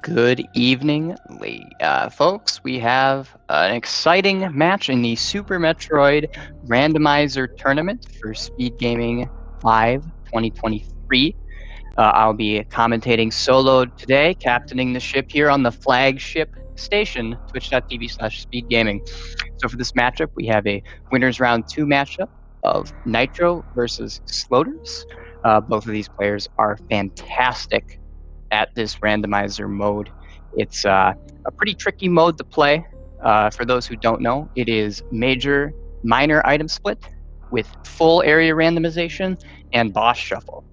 Good evening, folks. We have an exciting match in the Super Metroid Randomizer tournament for Speedgaming Live 2023. I'll be commentating solo today, captaining the ship here on the flagship station, twitch.tv/speedgaming. So for this matchup, we have a winners round 2 matchup of Nitro versus Sloaters. Both of these players are fantastic at this randomizer mode. It's a pretty tricky mode to play. For those who don't know, it is major, minor item split with full area randomization and boss shuffle.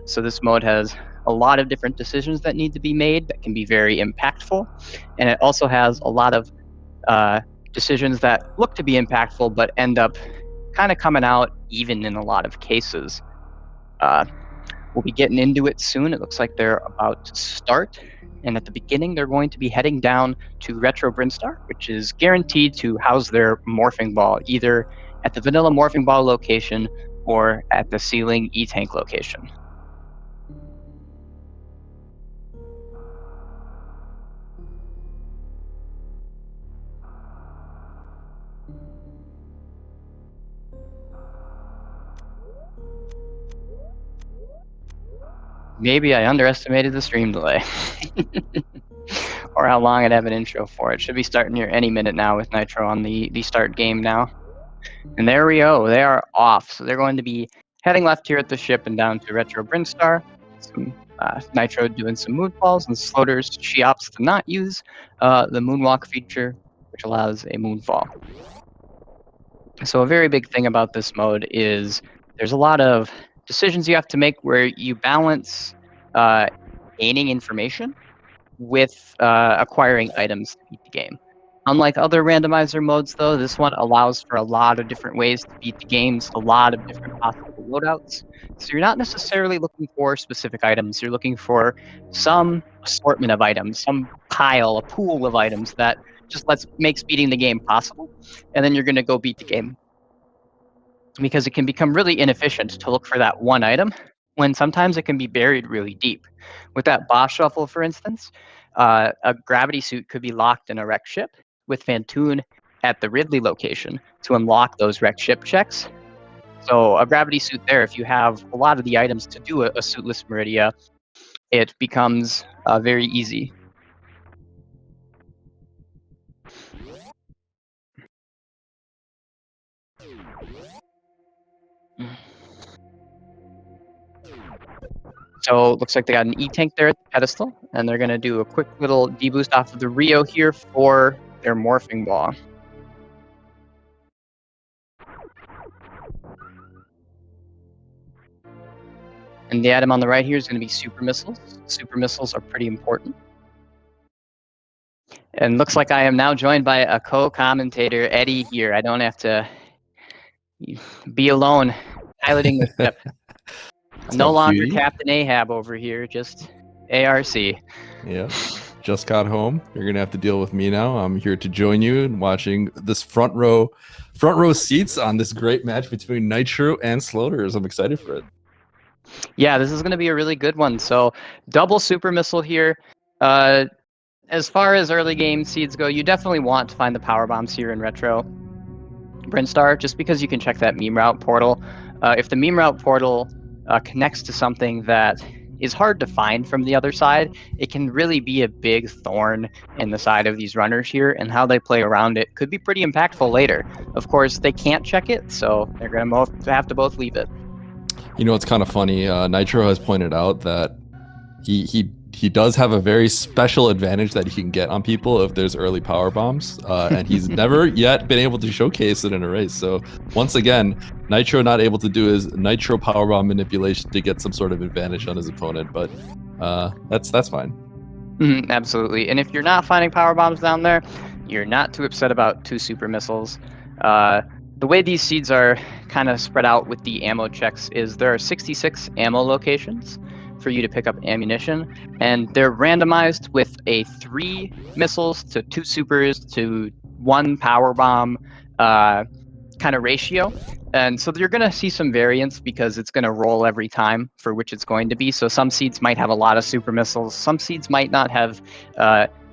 So this mode has a lot of different decisions that need to be made that can be very impactful. And it also has a lot of decisions that look to be impactful but end up kind of coming out even in a lot of cases. We'll be getting into it soon. It looks like they're about to start. And at the beginning, they're going to be heading down to Retro Brinstar, which is guaranteed to house their morphing ball, either at the vanilla morphing ball location or at the ceiling E-Tank location. Maybe I underestimated the stream delay. Or how long I'd have an intro for. It should be starting here any minute now with Nitro on the start game now. And there we go. They are off. So they're going to be heading left here at the ship and down to Retro Brinstar. Some Nitro doing some moonfalls, and Sloaters, she opts to not use the moonwalk feature, which allows a moonfall. So a very big thing about this mode is there's a lot of decisions you have to make where you balance gaining information with acquiring items to beat the game. Unlike other randomizer modes, though, this one allows for a lot of different ways to beat the games, a lot of different possible loadouts. So you're not necessarily looking for specific items. You're looking for some assortment of items, some pile, a pool of items that just makes beating the game possible. And then you're going to go beat the game. Because it can become really inefficient to look for that one item when sometimes it can be buried really deep. With that boss shuffle, for instance, a gravity suit could be locked in a wrecked ship with Fantoon at the Ridley location to unlock those wrecked ship checks. So a gravity suit there, if you have a lot of the items to do a suitless Meridia, it becomes very easy. So it looks like they got an E-Tank there at the pedestal, and they're going to do a quick little deboost off of the Rio here for their morphing ball. And the item on the right here is going to be super missiles. Super missiles are pretty important. And looks like I am now joined by a co-commentator, Eddie, here. I don't have to be alone piloting the ship. No longer Captain Ahab over here, just ARC. Yeah, just got home. You're gonna have to deal with me now. I'm here to join you in watching this front row seats on this great match between Nitro and Sloaters. I'm excited for it. Yeah, this is going to be a really good one. So double super missile here. As far as early game seeds go, you definitely want to find the power bombs here in Retro Brinstar, just because you can check that meme route portal. If the meme route portal connects to something that is hard to find from the other side, it can really be a big thorn in the side of these runners here, and how they play around it could be pretty impactful later. Of course, they can't check it, so they're going to have to both leave it. You know, it's kind of funny. Nitro has pointed out that he does have a very special advantage that he can get on people if there's early power bombs, and he's never yet been able to showcase it in a race. So once again, Nitro not able to do his Nitro power bomb manipulation to get some sort of advantage on his opponent, but that's fine. Absolutely. And if you're not finding power bombs down there, you're not too upset about 2 super missiles. The way these seeds are kind of spread out with the ammo checks is there are 66 ammo locations for you to pick up ammunition, and they're randomized with a 3 missiles to 2 supers to 1 power bomb kind of ratio. And so you're going to see some variance because it's going to roll every time for which it's going to be. So some seeds might have a lot of super missiles. Some seeds might not have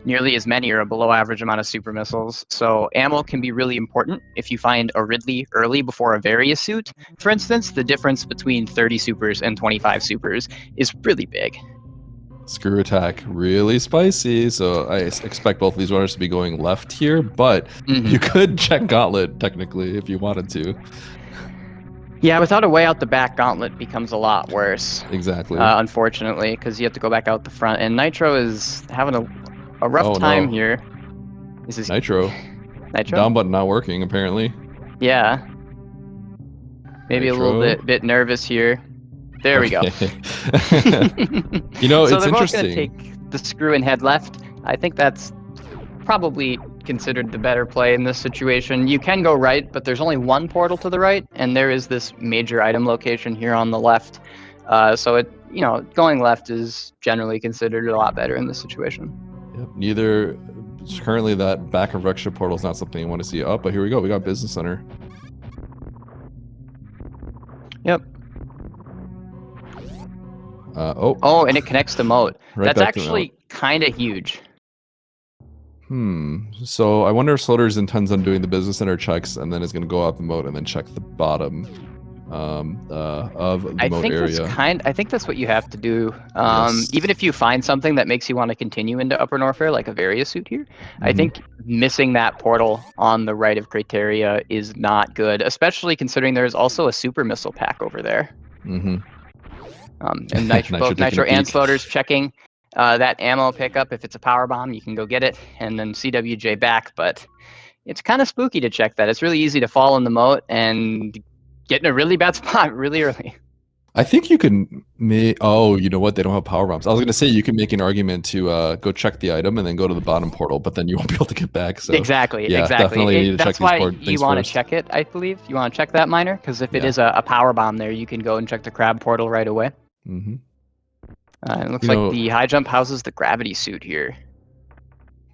nearly as many or a below average amount of super missiles. So ammo can be really important. If you find a Ridley early before a Various suit, for instance, the difference between 30 supers and 25 supers is really big. Screw attack, really spicy. So I expect both of these runners to be going left here, but you could check Gauntlet technically if you wanted to. Yeah, without a way out the back, Gauntlet becomes a lot worse. Exactly. Unfortunately, because you have to go back out the front, and Nitro is having a rough time here. This is Nitro. Nitro? Down button not working apparently. Yeah. Maybe Nitro. a little bit nervous here. There we go. You know, so it's they're both interesting. going to take the screw and head left. I think that's probably considered the better play in this situation. You can go right, but there's only one portal to the right, and there is this major item location here on the left. So going left is generally considered a lot better in this situation. Yep. Neither currently that back of Rexha portal is not something you want to see. Oh, but here we go. We got Business Center. Yep. Oh, and it connects to moat. Right, that's actually kind of huge. So I wonder if Sloaters intends on doing the Business Center checks and then is going to go out the moat and then check the bottom of the moat area. I think that's what you have to do. Even if you find something that makes you want to continue into Upper Norfair, like a Various suit here, I think missing that portal on the right of Crateria is not good, especially considering there's also a super missile pack over there. And both Nitro and Sloaters checking that ammo pickup. If it's a power bomb, you can go get it, and then CWJ back. But it's kind of spooky to check that. It's really easy to fall in the moat and get in a really bad spot really early. I think you can oh, you know what? They don't have power bombs. I was going to say you can make an argument to go check the item and then go to the bottom portal, but then you won't be able to get back. So Exactly. Definitely need to that's check why these you want to first. check it, I believe. You want to check that miner, because if it is a power bomb there, you can go and check the crab portal right away. It looks like the high jump houses the gravity suit here.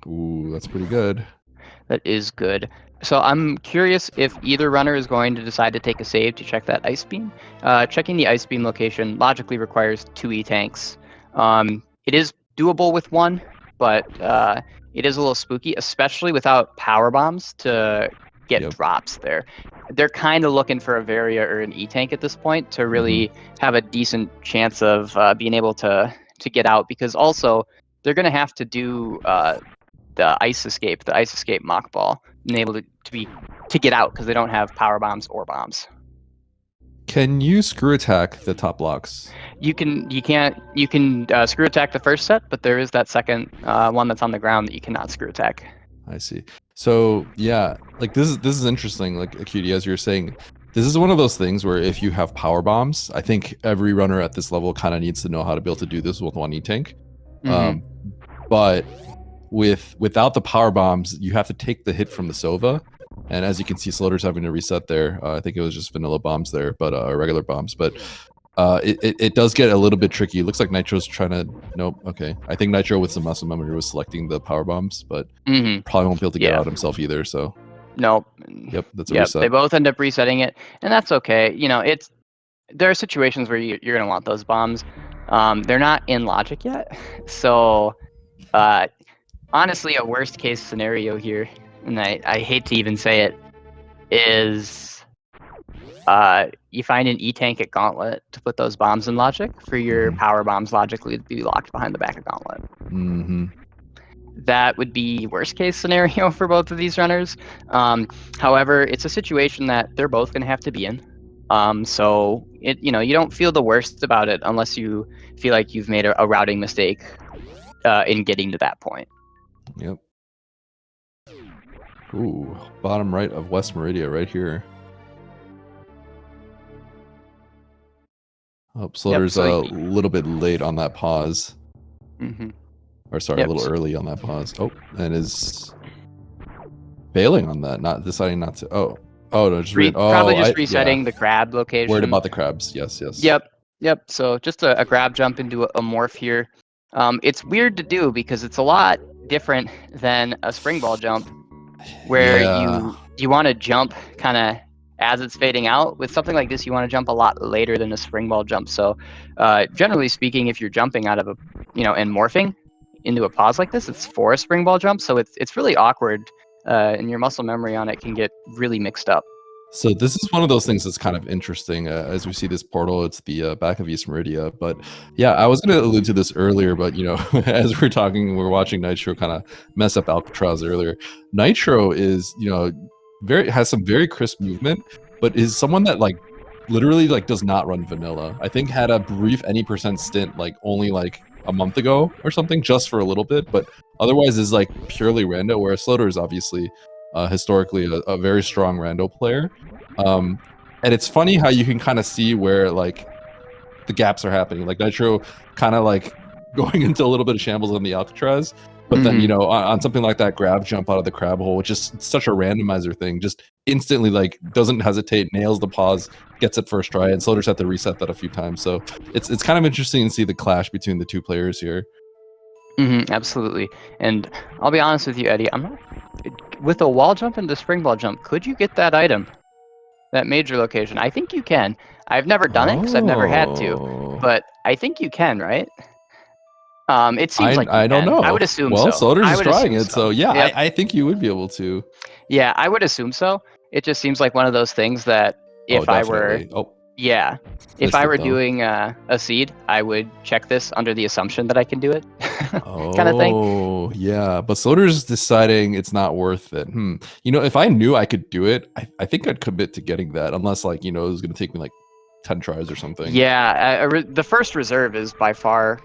Ooh, that's pretty good. That is good. So I'm curious if either runner is going to decide to take a save to check that ice beam. Checking the ice beam location logically requires 2 E-tanks. It is doable with 1, but it is a little spooky, especially without power bombs to get drops there. They're kind of looking for a Varia or an E-tank at this point to really have a decent chance of being able to get out, because also they're going to have to do the ice escape mock ball, and able to get out because they don't have power bombs or bombs. Can you screw attack the top blocks? You can screw attack the first set, but there is that second one that's on the ground that you cannot screw attack. I see. So yeah, like this is interesting. Like Acuity, as you're saying, this is one of those things where if you have power bombs, I think every runner at this level kind of needs to know how to be able to do this with 1 E-tank. But without the power bombs, you have to take the hit from the Sova, and as you can see, Sloaters having to reset there. I think it was just vanilla bombs there, but regular bombs. But it does get a little bit tricky. It looks like Nitro's trying to. Nope. Okay. I think Nitro with some muscle memory was selecting the power bombs, but probably won't be able to get out himself either. So. Nope. Yep. That's a reset. They both end up resetting it, and that's okay. There are situations where you're gonna want those bombs. They're not in logic yet, so. Honestly, a worst case scenario here, and I hate to even say it, is you find an E-tank at Gauntlet to put those bombs in logic for your power bombs logically to be locked behind the back of Gauntlet. That would be worst case scenario for both of these runners. However, it's a situation that they're both going to have to be in. So you don't feel the worst about it unless you feel like you've made a routing mistake in getting to that point. Yep. Ooh, bottom right of West Meridia right here. Oh, Sloaters a little bit late on that pause. Or sorry, a little early on that pause. Oh, and is bailing on that, not deciding not to. Oh, no, just probably just resetting the crab location. Worried about the crabs. Yes. Yep. So just a grab jump into a morph here. It's weird to do because it's a lot different than a spring ball jump, where you want to jump kind of as it's fading out. With something like this, you want to jump a lot later than a spring ball jump. So generally speaking, if you're jumping out of a, and morphing into a pause like this, it's for a spring ball jump. So it's really awkward, and your muscle memory on it can get really mixed up. So this is one of those things that's kind of interesting. As we see this portal, it's the back of East Meridia. But yeah, I was going to allude to this earlier, but as we're talking, we're watching Nitro kind of mess up Alcatraz earlier. Nitro is, has some very crisp movement, but is someone that literally does not run vanilla. I think had a brief any percent stint only a month ago or something, just for a little bit, but otherwise is purely rando, whereas Sloater is obviously historically a very strong rando player. And it's funny how you can kind of see where the gaps are happening. Nitro kind of going into a little bit of shambles on the Alcatraz, but then on something like that grab jump out of the crab hole, which is such a randomizer thing, just instantly doesn't hesitate, nails the pause, gets it first try, and Sloater's had to reset that a few times. So it's kind of interesting to see the clash between the two players here. Absolutely. And I'll be honest with you, Eddie, I'm not with a wall jump and the spring ball jump. Could you get that item, that major location? I think you can. I've never done it because I've never had to, but I think you can, right? It seems like I don't know. I would assume well, so. Sloater's just trying it, so yeah, yep. I think you would be able to. Yeah, I would assume so. It just seems like one of those things that if I were, if I were doing a seed, I would check this under the assumption that I can do it, kind of thing. Oh, yeah, but Sloater's deciding it's not worth it. If I knew I could do it, I think I'd commit to getting that, unless it was going to take me 10 tries or something. Yeah, the first reserve is by far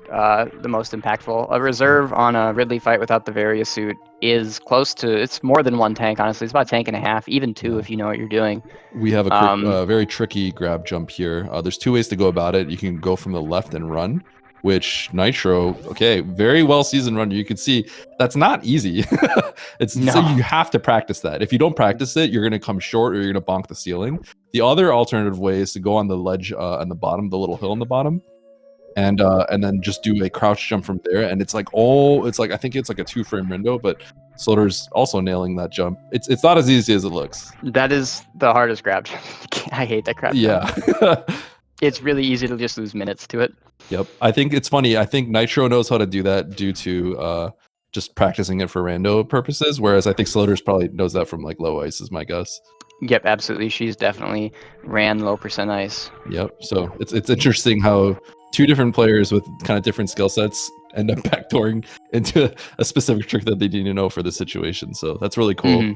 the most impactful. A reserve on a Ridley fight without the Varia suit is close to, it's more than one tank, honestly. It's about a tank and a half, even two if you know what you're doing. We have a very tricky grab jump here. There's two ways to go about it. You can go from the left and run, which Nitro, very well seasoned runner. You can see that's not easy. So you have to practice that. If you don't practice it, you're going to come short or you're going to bonk the ceiling. The other alternative way is to go on the ledge on the bottom, the little hill on the bottom, and then just do a crouch jump from there. And it's I think it's a 2-frame window, but Sloater's also nailing that jump. It's not as easy as it looks. That is the hardest grab jump. I hate that grab jump. Yeah. It's really easy to just lose minutes to it. Yep. I think it's funny. I think Nitro knows how to do that due to just practicing it for rando purposes, whereas I think Sloater's probably knows that from low ice, is my guess. Yep, absolutely. She's definitely ran low percent ice. Yep. So it's interesting how two different players with kind of different skill sets end up backdooring into a specific trick that they need to know for the situation. So that's really cool.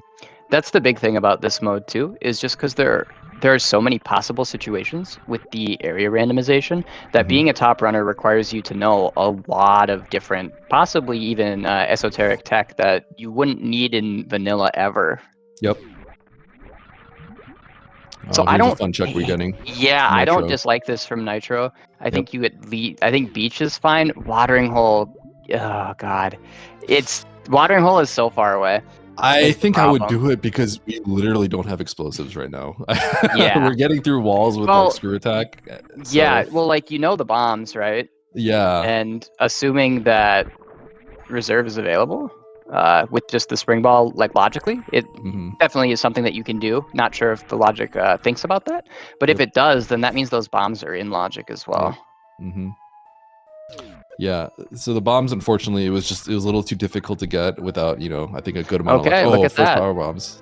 That's the big thing about this mode too, is just because there are so many possible situations with the area randomization that being a top runner requires you to know a lot of different, possibly even esoteric tech that you wouldn't need in vanilla ever. Yep. So I don't. A fun check we're getting. Yeah, Nitro. I don't dislike this from Nitro. I think you at least. I think Beach is fine. Watering Hole. Oh God, Watering Hole is so far away. I think I would do it because we literally don't have explosives right now. Yeah, we're getting through walls with screw attack. So. Yeah, well, the bombs, right? Yeah. And assuming that reserve is available. With just the spring ball, logically, it definitely is something that you can do. Not sure if the logic thinks about that, but if it does, then that means those bombs are in logic as well. Yeah, so the bombs, unfortunately, it was a little too difficult to get without, I think a good amount of look at first that. power bombs.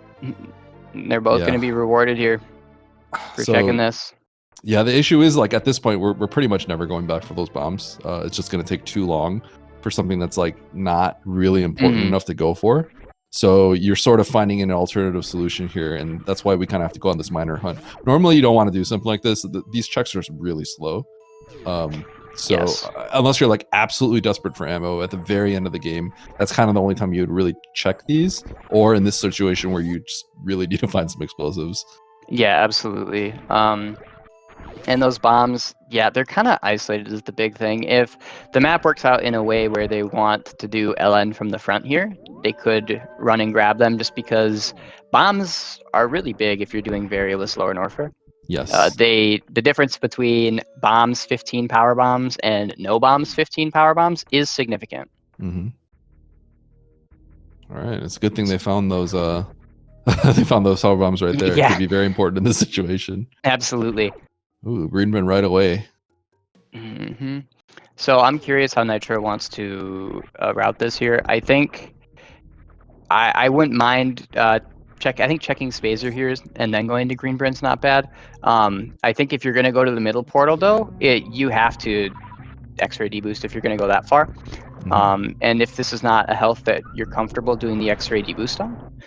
They're both going to be rewarded here for checking this. Yeah, the issue is at this point we're pretty much never going back for those bombs. It's just going to take too long for something that's not really important enough to go for. So you're sort of finding an alternative solution here, and that's why we kind of have to go on this minor hunt. Normally you don't want to do something like this. These checks are really slow. Unless you're absolutely desperate for ammo at the very end of the game, that's kind of the only time you would really check these, or in this situation where you just really need to find some explosives. Yeah, absolutely. And those bombs, they're kind of isolated is the big thing. If the map works out in a way where they want to do LN from the front here, they could run and grab them, just because bombs are really big if you're doing variolous lower Norfolk. Yes. The difference between bombs 15 power bombs and no bombs 15 power bombs is significant. All right, it's a good thing they found those They found those power bombs right there. It Yeah. could be very important in this situation. Absolutely. Ooh, green bin right away. hmm So I'm curious how Nitro wants to route this here. I think I wouldn't mind I think checking Spazer here and then going to Green Brin's not bad. I think if you're going to go to the middle portal though, you have to X-ray deboost if you're going to go that far. And if this is not a health that you're comfortable doing the X-ray deboost on.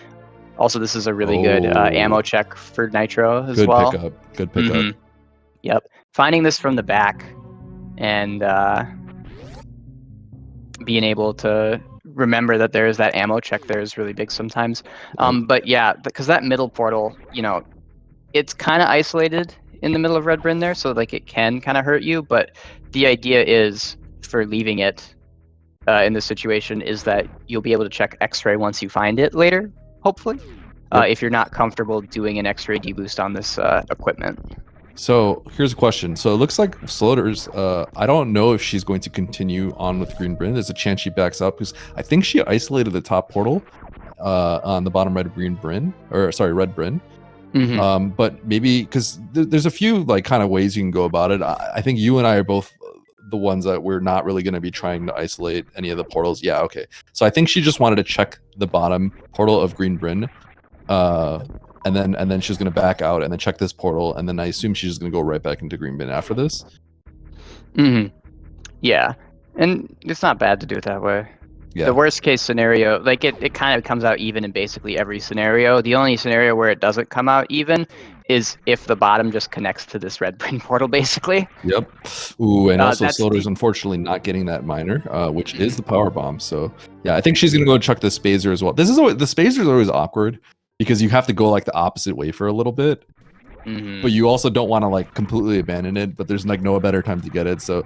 Also, this is a really good ammo check for Nitro as Good well. pickup. Good pickup. Yep. Finding this from the back and being able to remember that there is that ammo check there is really big sometimes. But yeah, because that middle portal, it's kind of isolated in the middle of Red Bryn there, so like it can kind of hurt you. But the idea is for leaving it in this situation is that you'll be able to check X-ray once you find it later, hopefully. If you're not comfortable doing an X-ray deboost on this equipment. So here's a question. So it looks like Sloaters, I don't know if she's going to continue on with Green Bryn. There's a chance she backs up because I think she isolated the top portal on the bottom right of Red Bryn. But maybe because there's a few like kind of ways you can go about it. I think you and I are both the ones that we're not really going to be trying to isolate any of the portals. Yeah, okay. So I think she just wanted to check the bottom portal of Green Bryn. And then she's gonna back out and then check this portal, and then I assume she's just gonna go right back into Green Bin after this. Yeah, and it's not bad to do it that way. Yeah. The worst case scenario, like it kind of comes out even in basically every scenario. The only scenario where it doesn't come out even is if the bottom just connects to this Red Bryn portal, basically. Yep. Ooh, and also Sloaters unfortunately not getting that miner, which is the power bomb. So yeah, I think she's gonna go chuck the Spazer as well. This is always, the Spazer is always awkward because you have to go like the opposite way for a little bit. But you also don't want to like completely abandon it, but there's like no better time to get it. So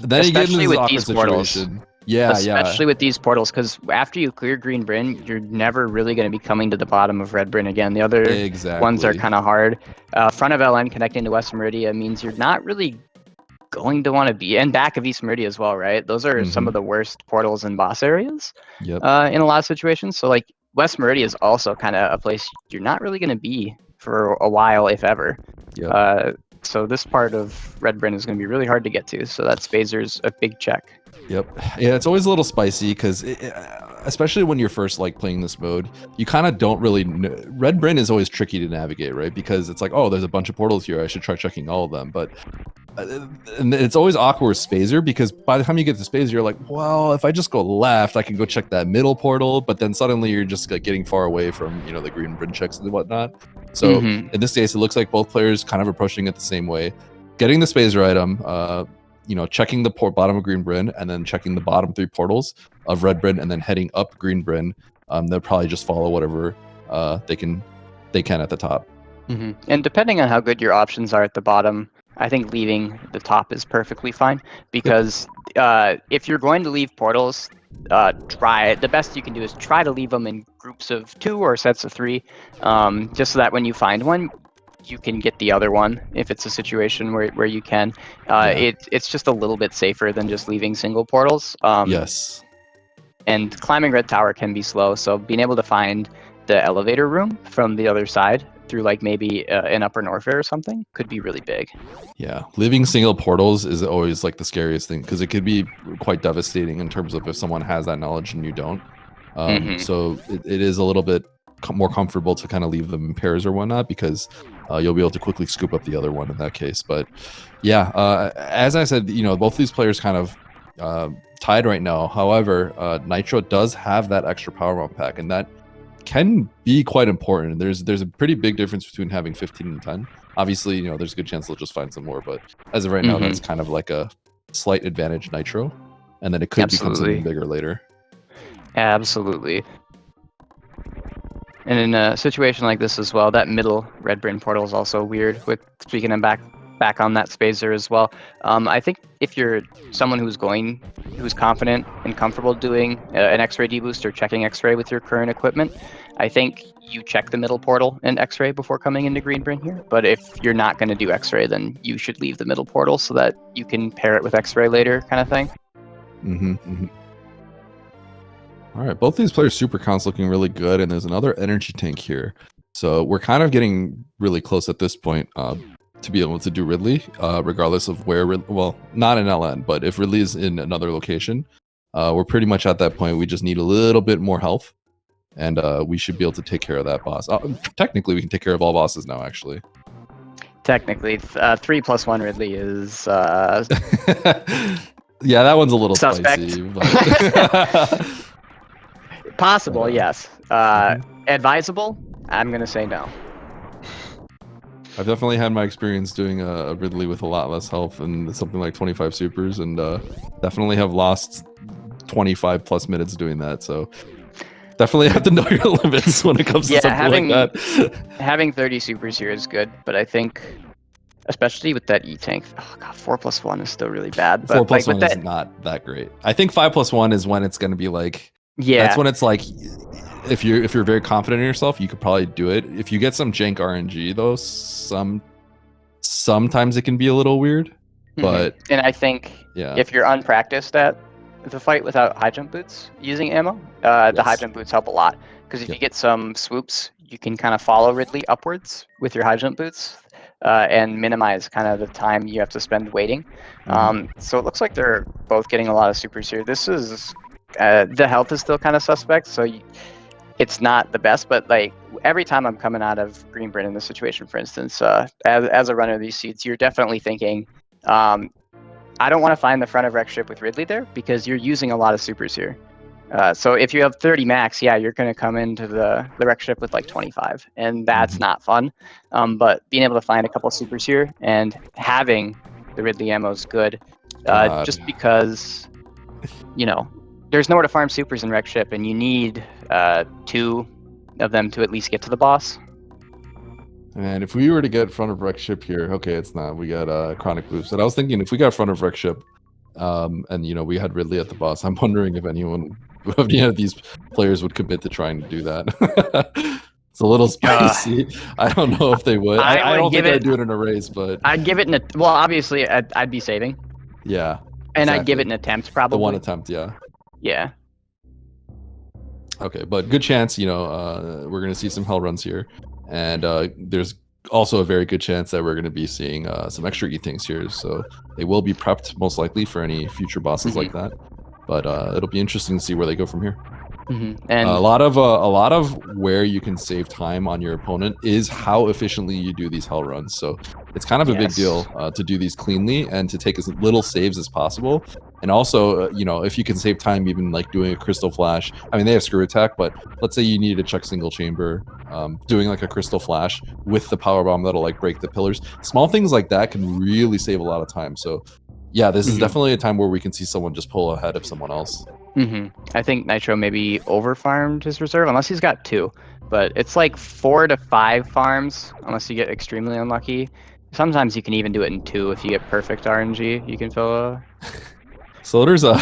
then you get into this awkward situation. Especially with these portals, because after you clear Green Bryn, you're never really going to be coming to the bottom of Red Bryn again. The other ones are kind of hard. Front of LN connecting to West Meridia means you're not really going to want to be, and back of East Meridia as well, right? Those are some of the worst portals in boss areas in a lot of situations. So like West Meridia is also kind of a place you're not really going to be for a while, if ever. So this part of Red Bryn is going to be really hard to get to. So that Spazer's a big check. Yeah, it's always a little spicy because, especially when you're first like playing this mode, you kind of don't really know. Red Bryn is always tricky to navigate, right? Because it's like, oh, there's a bunch of portals here. I should try checking all of them. But and it's always awkward with Spazer because by the time you get to Spazer, you're like, well, if I just go left, I can go check that middle portal. But then suddenly you're just like getting far away from, the Green Bryn checks and whatnot. So in this case, it looks like both players kind of approaching it the same way. Getting the Spazer item, checking the bottom of Green Bryn and then checking the bottom 3 portals of Red Bryn and then heading up Green Bryn. They'll probably just follow whatever they can at the top. And depending on how good your options are at the bottom, I think leaving the top is perfectly fine because if you're going to leave portals, the best you can do is try to leave them in groups of 2 or sets of 3, just so that when you find one, you can get the other one if it's a situation where you can. It's just a little bit safer than just leaving single portals. Yes. And climbing Red Tower can be slow, so being able to find the elevator room from the other side through like maybe an upper Norfair or something could be really big. Yeah, leaving single portals is always like the scariest thing because it could be quite devastating in terms of if someone has that knowledge and you don't. So it is a little bit more comfortable to kind of leave them in pairs or whatnot because you'll be able to quickly scoop up the other one in that case. But yeah, as I said, both these players kind of tied right now. However, Nitro does have that extra power bomb pack, and that can be quite important. There's a pretty big difference between having 15 and 10. Obviously, there's a good chance they'll just find some more, but as of right now, that's kind of like a slight advantage Nitro, and then it could become something bigger later. Absolutely. And in a situation like this as well, that middle Red Bryn portal is also weird. With speaking of back on that Spazer as well, I think if you're someone who's confident and comfortable doing an X-ray deboost or checking X-ray with your current equipment, I think you check the middle portal and X-ray before coming into Green Bryn here. But if you're not going to do X-ray, then you should leave the middle portal so that you can pair it with X-ray later, kind of thing. All right, both these players' super counts looking really good, and there's another energy tank here. So we're kind of getting really close at this point to be able to do Ridley, regardless of where. Well, not in LN, but if Ridley is in another location, we're pretty much at that point. We just need a little bit more health, and we should be able to take care of that boss. Technically, we can take care of all bosses now, actually. Technically, 3+1 Ridley is yeah, that one's a little suspect. spicy. But... Possible, yes. Advisable? I'm gonna say no. I've definitely had my experience doing a Ridley with a lot less health and something like 25 supers, and definitely have lost 25 plus minutes doing that. So definitely have to know your limits when it comes to something like that. Having 30 supers here is good, but I think, especially with that E-tank, oh god, 4+1 is still really bad. But 4+1 is not that great. I think 5+1 is when it's going to be like, that's when it's like, if you're very confident in yourself, you could probably do it. If you get some jank RNG though, sometimes it can be a little weird. But and I think if you're unpracticed at the fight without high jump boots using ammo, the high jump boots help a lot, because if you get some swoops, you can kind of follow Ridley upwards with your high jump boots and minimize kind of the time you have to spend waiting. So it looks like they're both getting a lot of supers here. This is the health is still kind of suspect, so it's not the best, but like every time I'm coming out of Greenburn in this situation, for instance, as a runner of these seats, you're definitely thinking, I don't want to find the front of wreck ship with Ridley there, because you're using a lot of supers here. So if you have 30 max, yeah, you're going to come into the wreck ship with like 25, and that's not fun. But being able to find a couple supers here and having the Ridley ammo is good, just because, you know, there's nowhere to farm supers in wreck ship, and you need 2 of them to at least get to the boss. And if we were to get front of wreck ship here, okay, it's not. We got chronic boost. And I was thinking, if we got front of wreck ship, and you know, we had Ridley at the boss, I'm wondering if any of these players would commit to trying to do that. It's a little spicy. I don't know if they would. I don't think I'd do it in a race, but I'd give it well, obviously, I'd be saving. Yeah. And I'd give it an attempt, probably. The one attempt, yeah. Yeah. Okay, but good chance, you know, we're going to see some hell runs here. And there's also a very good chance that we're going to be seeing some extra E-things here. So they will be prepped, most likely, for any future bosses like that. But it'll be interesting to see where they go from here. And a lot of where you can save time on your opponent is how efficiently you do these hell runs. So it's kind of a big deal to do these cleanly and to take as little saves as possible. And also, you know, if you can save time, even like doing a crystal flash. I mean, they have screw attack, but let's say you needed to check single chamber, doing like a crystal flash with the power bomb that'll like break the pillars. Small things like that can really save a lot of time. So yeah, this is definitely a time where we can see someone just pull ahead of someone else. I think Nitro maybe over-farmed his reserve, unless he's got 2. But it's like 4 to 5 farms, unless you get extremely unlucky. Sometimes you can even do it in 2 if you get perfect RNG. You can fill a... Sloaters, I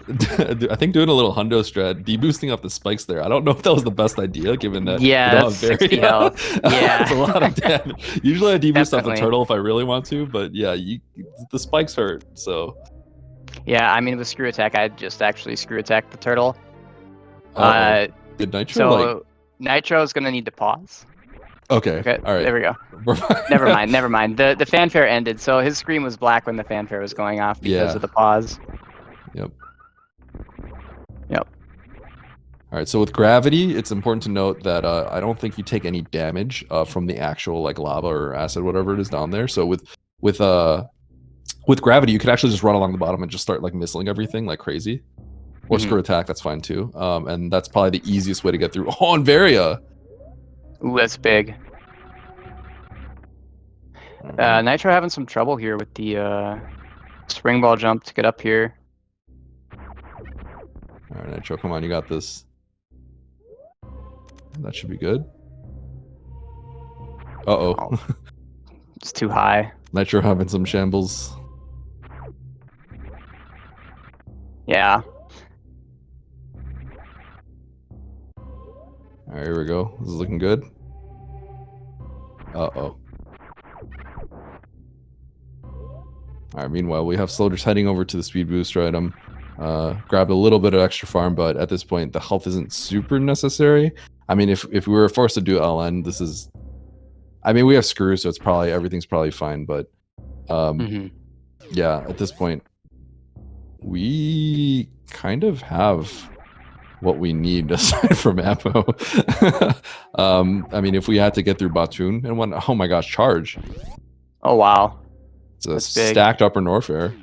think doing a little hundo strat, deboosting up the spikes there. I don't know if that was the best idea, given that that's 60 health. It's a lot of damage. Usually I deboost off the turtle if I really want to, but yeah, the spikes hurt, so... Yeah, I mean, with screw attack, I'd just actually screw attack the turtle. Did Nitro, so Nitro is going to need to pause. Okay, all right. There we go. Never mind. The fanfare ended, so his screen was black when the fanfare was going off because of the pause. Yep. All right, so with gravity, it's important to note that I don't think you take any damage from the actual like lava or acid, whatever it is down there. So with gravity, you could actually just run along the bottom and just start like missiling everything like crazy. Or screw attack, that's fine too. And that's probably the easiest way to get through. Oh, and Varia! Ooh, that's big. Nitro having some trouble here with the spring ball jump to get up here. All right, Nitro, come on, you got this. That should be good. Uh-oh. It's too high. Nitro having some shambles. Yeah. All right, here we go. This is looking good. Uh-oh. All right, meanwhile, we have Sloaters heading over to the speed booster item. Grabbed a little bit of extra farm, but at this point, the health isn't super necessary. I mean, if we were forced to do LN, this is... I mean, we have screws, so it's probably everything's probably fine, but yeah, at this point, we kind of have what we need aside from ammo. I mean, if we had to get through Batoon and one, oh my gosh, charge. Oh wow. It's a stacked upper Norfair.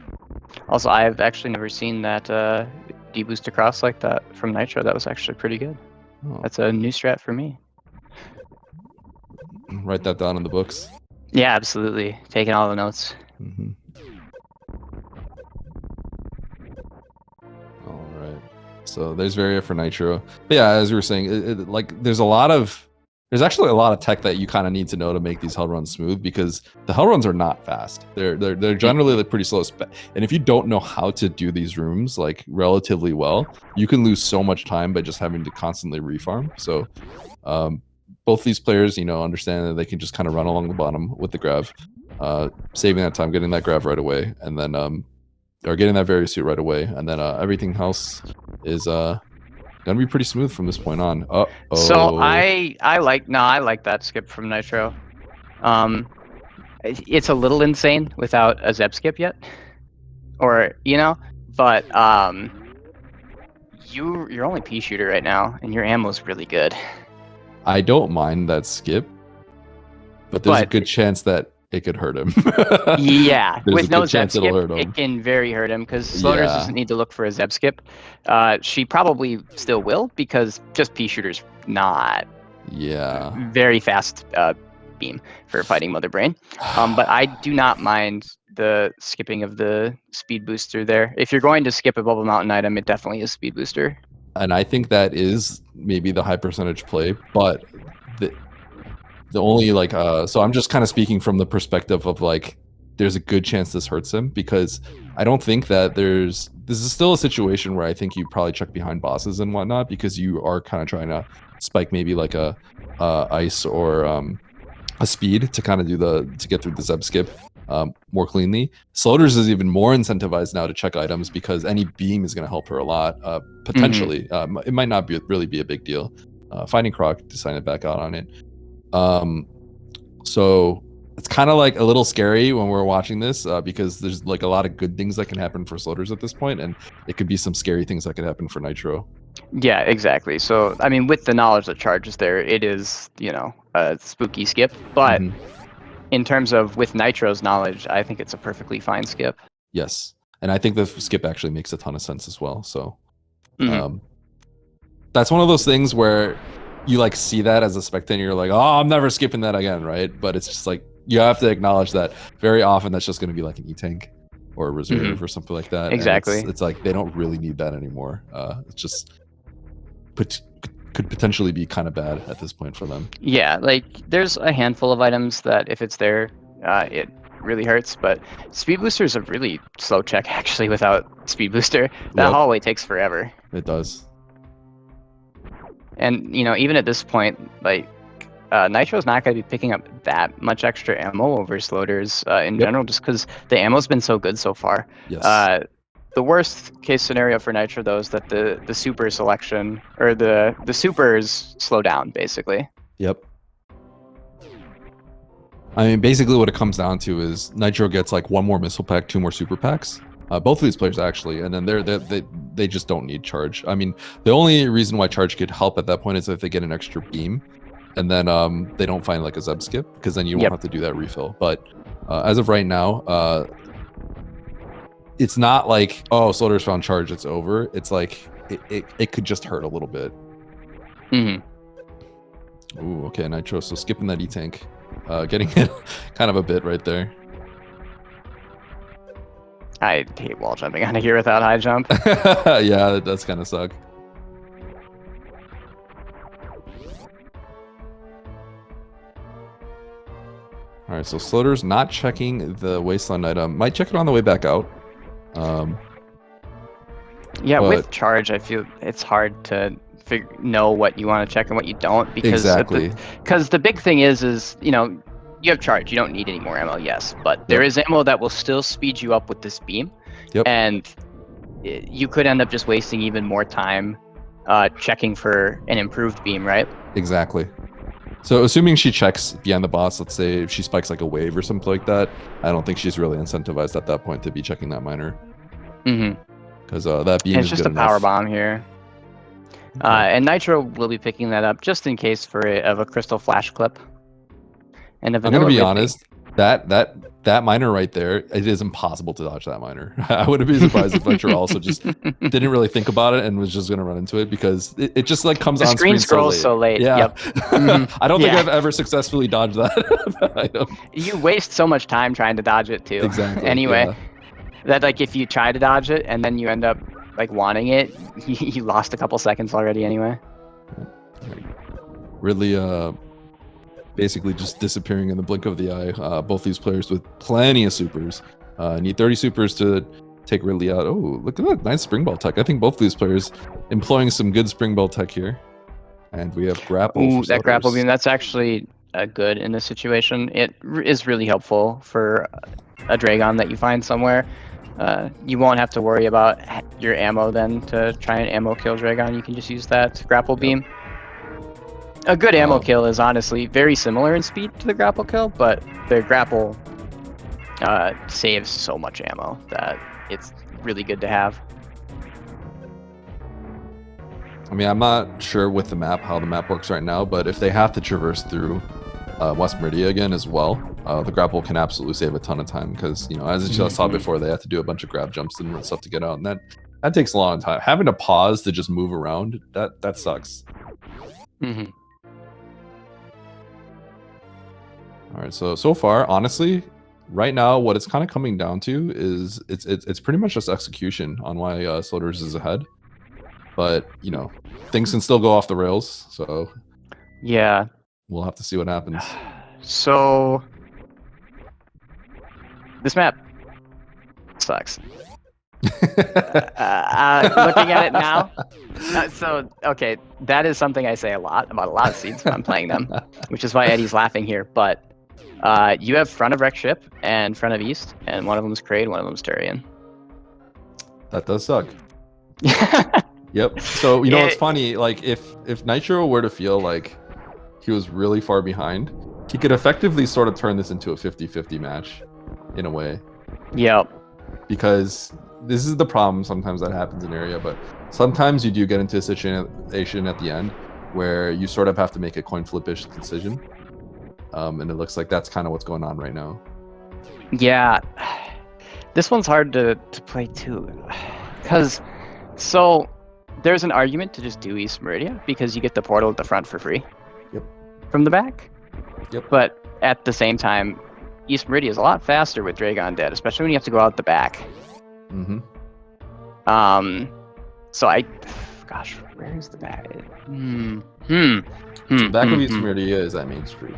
Also, I've actually never seen that D-boost across like that from Nitro. That was actually pretty good. Oh. That's a new strat for me. Write that down in the books. Yeah, absolutely. Taking all the notes. All right. So there's Varia for Nitro. But yeah, as we were saying, like there's actually a lot of tech that you kind of need to know to make these hell runs smooth, because the hell runs are not fast. They're generally like pretty slow. And if you don't know how to do these rooms like relatively well, you can lose so much time by just having to constantly refarm. So both these players, you know, understand that they can just kind of run along the bottom with the grav, saving that time, getting that grav right away, and then or getting that Varia suit right away, and then everything else is gonna be pretty smooth from this point on. So I like that skip from Nitro. It's a little insane without a Zeb skip yet, or you know, but you're only P shooter right now, and your ammo's really good. I don't mind that skip, but there's a good chance that it could hurt him. Yeah, with no Zeb skip, it can very hurt him, because Sloaters doesn't need to look for a Zeb skip. She probably still will, because just P shooter's not very fast beam for fighting Mother Brain. But I do not mind the skipping of the speed booster there. If you're going to skip a Bubble Mountain item, it definitely is speed booster. And I think that is maybe the high percentage play, but the only like so I'm just kind of speaking from the perspective of like there's a good chance this hurts him, because I don't think that this is still a situation where I think you probably check behind bosses and whatnot, because you are kind of trying to spike maybe like a ice or a speed to kind of to get through the Zeb skip more cleanly. Sloaters is even more incentivized now to check items, because any beam is going to help her a lot, potentially. It might not really be a big deal. Finding Croc to sign it back out on it. So it's kind of like a little scary when we're watching this, because there's like a lot of good things that can happen for Sloaters at this point, and it could be some scary things that could happen for Nitro. Yeah, exactly. So, I mean, with the knowledge that Charge is there, it is, you know, a spooky skip, but in terms of with Nitro's knowledge, I think it's a perfectly fine skip. Yes, and I think the skip actually makes a ton of sense as well. So that's one of those things where you like see that as a spectator, you're like, oh, I'm never skipping that again, right? But it's just like you have to acknowledge that very often that's just going to be like an E-tank or a reserve or something like that. Exactly. It's like they don't really need that anymore. It's just could potentially be kind of bad at this point for them. Yeah, like there's a handful of items that if it's there, it really hurts. But Speed Booster is a really slow check actually without Speed Booster. That hallway takes forever. It does. And you know, even at this point, like Nitro's not going to be picking up that much extra ammo over Sloaters in general, just because the ammo's been so good so far. Yes. The worst case scenario for Nitro though is that the super selection or the supers slow down basically. Yep. I mean, basically what it comes down to is Nitro gets like one more missile pack, 2 more super packs. Both of these players actually, and then they just don't need Charge. I mean, the only reason why Charge could help at that point is if they get an extra beam, and then they don't find like a Zeb skip, because then you won't have to do that refill. But as of right now, it's not like, oh, Sloaters found Charge, it's over. It's like it could just hurt a little bit. Ooh, okay, Nitro. So skipping that E-tank, getting hit kind of a bit right there. I hate wall jumping out of here without high jump. Yeah, that does kind of suck. All right, so Sloaters not checking the Wasteland item. Might check it on the way back out. Yeah, with Charge, I feel it's hard to know what you want to check and what you don't, because because the big thing is you know, you have Charge, you don't need any more ammo, yes, but there is ammo that will still speed you up with this beam. And you could end up just wasting even more time checking for an improved beam, right? Exactly. So assuming she checks behind the boss, let's say if she spikes like a wave or something like that, I don't think she's really incentivized at that point to be checking that miner. Mm-hmm. Because that beam It's is just good a power enough. bomb here. And Nitro will be picking that up just in case of a crystal flash clip. And I'm gonna vanilla be Ridley. honest. That miner right there, it is impossible to dodge that miner. I wouldn't be surprised if Nitro also just didn't really think about it and was just gonna run into it because it just like comes The on screen screen scrolls so late. Yeah. Yep. Mm-hmm. I don't think Yeah. I've ever successfully dodged that item. You waste so much time trying to dodge it too. Exactly. Anyway, Yeah. that like if you try to dodge it and then you end up like wanting it, you lost a couple seconds already anyway. Ridley basically just disappearing in the blink of the eye. Both these players with plenty of supers. Need 30 supers to take Ridley out. Oh, look at that. Nice spring ball tech. I think both these players employing some good spring ball tech here. And we have grapple. Ooh, that grapple beam, that's actually good in this situation. It is really helpful for a Dragon that you find somewhere. You won't have to worry about your ammo then to try and ammo kill Dragon. You can just use that grapple beam. A good ammo kill is honestly very similar in speed to the grapple kill, but the grapple saves so much ammo that it's really good to have. I mean, I'm not sure with the map how the map works right now, but if they have to traverse through West Meridia again as well, the grapple can absolutely save a ton of time because, you know, as you saw before, they have to do a bunch of grab jumps and stuff to get out, and that takes a long time. Having to pause to just move around, that sucks. Mm-hmm. All right, so far, honestly, right now, what it's kind of coming down to is it's pretty much just execution on why Sloaters is ahead. But, you know, things can still go off the rails, so yeah, we'll have to see what happens. So this map sucks. Looking at it now, okay, that is something I say a lot about a lot of seeds when I'm playing them, which is why Eddie's laughing here. But you have front of Wreck Ship and front of East, and one of them is Kraid, one of them is Turian. That does suck. Yep. So, you know, it's funny, like if Nitro were to feel like he was really far behind, he could effectively sort of turn this into a 50-50 match in a way. Yep. Because this is the problem sometimes that happens in area, but sometimes you do get into a situation at the end where you sort of have to make a coin flip-ish decision. And it looks like that's kind of what's going on right now. Yeah. This one's hard to play too. Because, so there's an argument to just do East Meridia because you get the portal at the front for free. Yep. From the back. Yep. But at the same time, East Meridia is a lot faster with Dragon dead, especially when you have to go out the back. Mm-hmm. So gosh, where's the back? So back of East Meridia is that main street.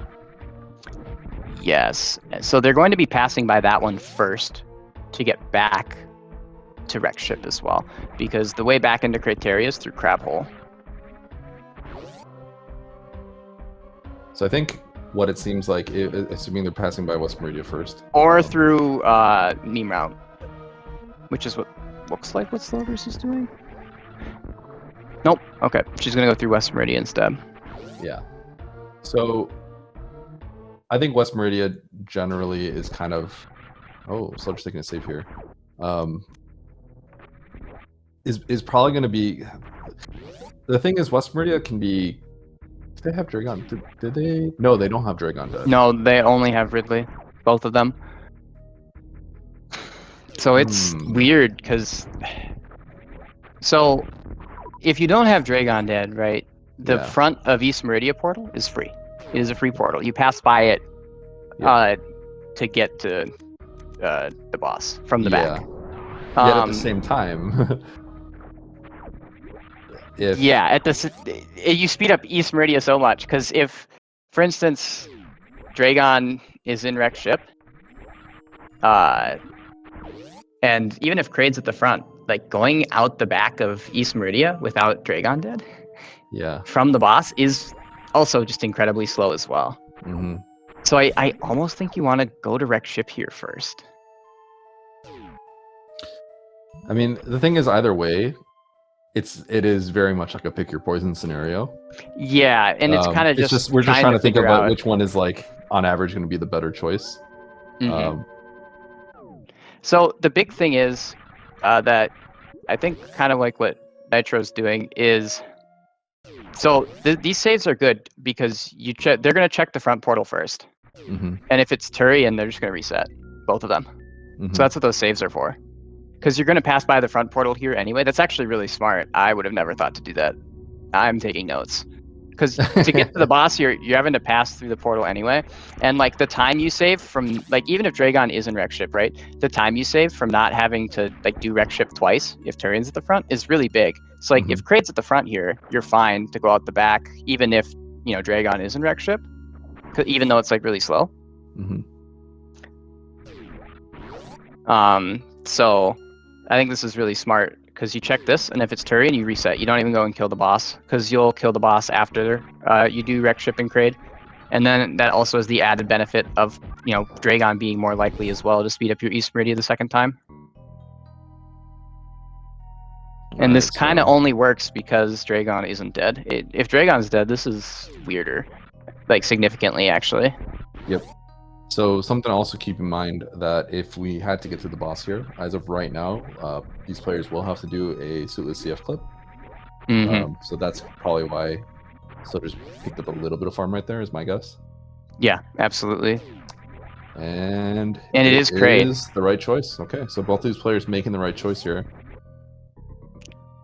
Yes. So they're going to be passing by that one first to get back to Wreck Ship as well, because the way back into Criteria is through Crab Hole. So I think what it seems like, assuming they're passing by West Meridia first. Or through Meme Route, which is what looks like what Sloaters is doing. Nope. Okay. She's going to go through West Meridia instead. Yeah. So I think West Meridia generally is kind of... Oh, Sloaters taking a save here. Is probably going to be... The thing is, West Meridia can be... Do they have Dragon? Did they? No, they don't have Dragon dead. No, they only have Ridley. Both of them. So it's weird, because... So, if you don't have Dragon dead, right, the front of East Meridia portal is free. It is a free portal. You pass by it to get to the boss from the back. Yet at the same time... you speed up East Meridia so much, because if, for instance, Dragon is in Wreck Ship, and even if Kraid's at the front, like going out the back of East Meridia without Dragon dead, from the boss is also just incredibly slow as well. Mm-hmm. So I almost think you want to go to Wreck Ship here first. I mean, the thing is, either way, it is very much like a pick your poison scenario. Yeah, and it's kind of just we're just trying to think figure about out which one is like on average going to be the better choice. Mhm. So the big thing is that I think kind of like what Nitro's doing is, so these saves are good because they're going to check the front portal first, Mm-hmm. and if it's Turian, they're just going to reset both of them. Mm-hmm. So that's what those saves are for. Because you're going to pass by the front portal here anyway. That's actually really smart. I would have never thought to do that. I'm taking notes. Because to get to the boss, you're having to pass through the portal anyway. And like the time you save from, like, even if Dragon is in wreck ship, right? The time you save from not having to like do wreck ship twice if Turian's at the front is really big. So like if Kraid's at the front here, you're fine to go out the back, even if, you know, Dragon is in wreck ship, even though it's like really slow. Mm-hmm. So I think this is really smart because you check this, and if it's Turian, you reset. You don't even go and kill the boss because you'll kill the boss after you do wreck ship and Kraid. And then that also has the added benefit of, you know, Dragon being more likely as well to speed up your East Meridia the second time. And this kind of only works because Dragon isn't dead. If Dragon's dead, this is weirder, like significantly actually. Yep. So something to also keep in mind that if we had to get to the boss here, as of right now, these players will have to do a suitless CF clip. So that's probably why Sloaters picked up a little bit of farm right there, is my guess. Yeah, absolutely. And it is Kraid. Is the right choice. Okay, so both these players making the right choice here.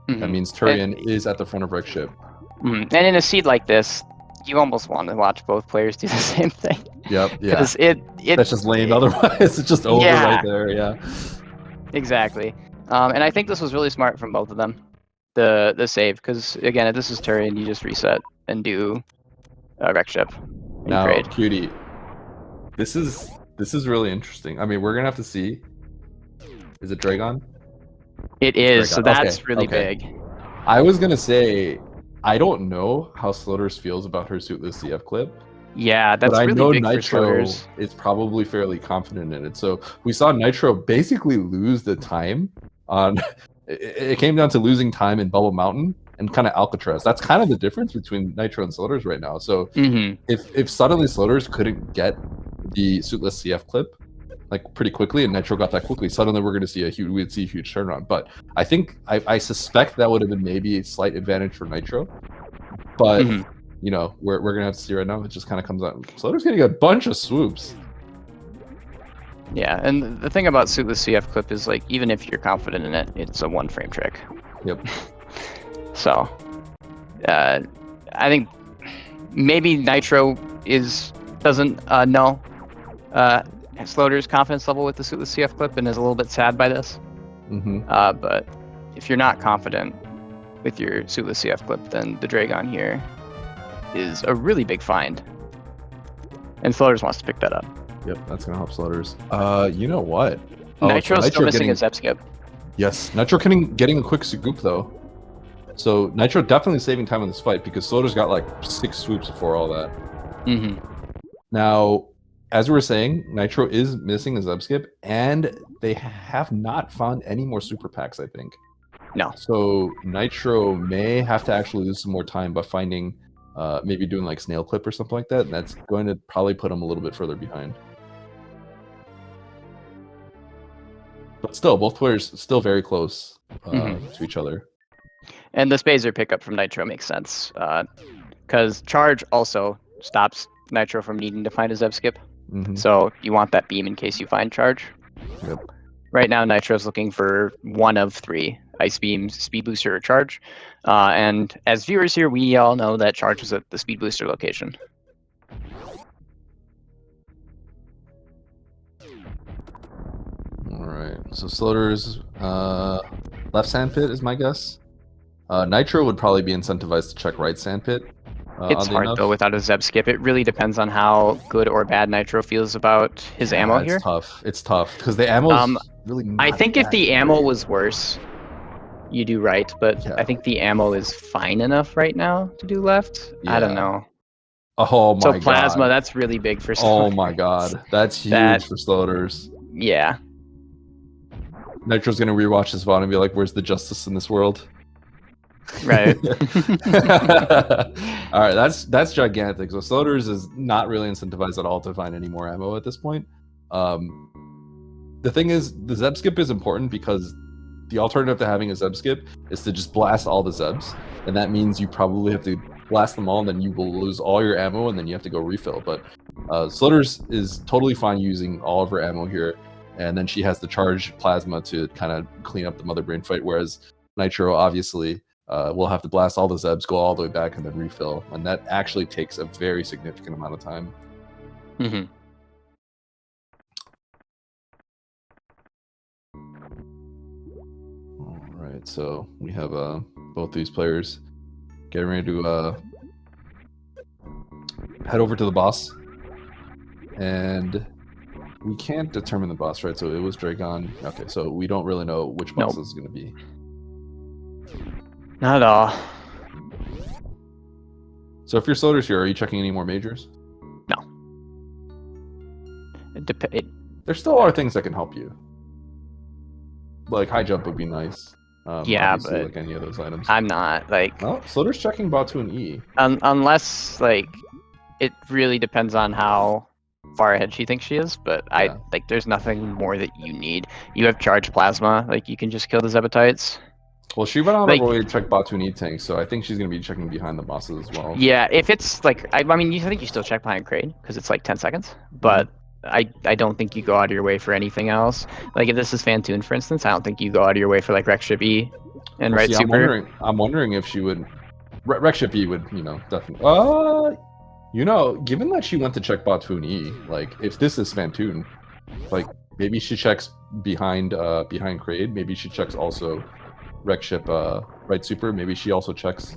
That means Turian is at the front of wreck ship. And in a seed like this, you almost want to watch both players do the same thing. Yep. Yeah. Because that's just lame. Otherwise, it's just over right there. Yeah. Exactly. And I think this was really smart from both of them. The save, because again, if this is Turian, you just reset and do wreck ship. Now, Kraid. Cutie, this is really interesting. I mean, we're gonna have to see. Is it Dragon? It is. So that's really big. I was gonna say, I don't know how Sloaters feels about her suitless CF clip. Yeah, that's but really big Nitro for Sloaters. is probably fairly confident in it. So we saw Nitro basically lose the time on. It came down to losing time in Bubble Mountain and kind of Alcatraz. That's kind of the difference between Nitro and Sloaters right now. So if suddenly Sloaters couldn't get the suitless CF clip like pretty quickly, and Nitro got that quickly, suddenly we're going to see we'd see a huge turnaround. But I think I suspect that would have been maybe a slight advantage for Nitro. But you know, we're gonna have to see right now. It just kind of comes out. Sloaters getting a bunch of swoops. Yeah, and the thing about suitless CF clip is, like, even if you're confident in it, it's a one frame trick. Yep. So, I think maybe Nitro doesn't know Sloaters' confidence level with the suitless CF clip and is a little bit sad by this. But if you're not confident with your suitless CF clip, then the Dragon here is a really big find. And Sloaters wants to pick that up. Yep, that's gonna help Sloaters. You know what? Nitro's still missing a Zep skip. Yes, Nitro getting a quick scoop though. So Nitro definitely saving time in this fight because Sloaters got like 6 swoops before all that. Now, as we were saying, Nitro is missing a Zep skip, and they have not found any more super packs, I think. No. So Nitro may have to actually lose some more time by finding, maybe doing like snail clip or something like that. And that's going to probably put them a little bit further behind. But still, both players still very close to each other. And the Spazer pickup from Nitro makes sense, because Charge also stops Nitro from needing to find a Zeb skip. So you want that beam in case you find Charge. Yep. Right now, Nitro's looking for one of 3: Ice Beam, Speed Booster, or Charge. And as viewers here, we all know that Charge is at the Speed Booster location. Alright, so Sloaters, left sandpit is my guess. Nitro would probably be incentivized to check right sandpit. It's hard though without a Zeb skip. It really depends on how good or bad Nitro feels about his ammo here. It's tough because the ammo really not I think if the great. ammo was worse, you do right, but I think the ammo is fine enough right now to do left. I don't know. Oh my god. So plasma, that's really big for Sloaters. Oh my god. That's huge for Sloaters. Yeah. Nitro's gonna rewatch this VOD and be like, "Where's the justice in this world?" Right. All right, that's gigantic. So Sloaters is not really incentivized at all to find any more ammo at this point. The thing is, the Zeb skip is important because the alternative to having a Zeb skip is to just blast all the Zebs, and that means you probably have to blast them all, and then you will lose all your ammo, and then you have to go refill. But Sloaters is totally fine using all of her ammo here, and then she has the charged plasma to kind of clean up the Mother Brain fight, whereas Nitro obviously will have to blast all the Zebs, go all the way back, and then refill, and that actually takes a very significant amount of time. Mm-hmm. Alright, so we have both these players getting ready to head over to the boss. And we can't determine the boss, right? So it was Dragon. Okay, so we don't really know which boss is going to be. Not at all. So if you're Sloaters here, are you checking any more majors? No. There still are things that can help you. Like high jump would be nice. Yeah, but like any of those items. I'm not like. No, Sloaters checking Batu and E. Unless like, it really depends on how far ahead she thinks she is. But Yeah. there's nothing more that you need. You have charged plasma. Like you can just kill the Zebatites. Well, she went on Like- a way to check Batu and E tanks, so I think she's gonna be checking behind the bosses as well. Yeah, if it's like, I mean, I think you still check behind Crane because it's like 10 seconds. But I don't think you go out of your way for anything else. Like if this is Fantoon, for instance, I don't think you go out of your way for like Rekship E and right See, super. I'm wondering if she would. Rekship E would, definitely. Given that she went to check Batu and E, like if this is Fantoon, like maybe she checks behind Kraid. Maybe she checks also Rekship right super. Maybe she also checks.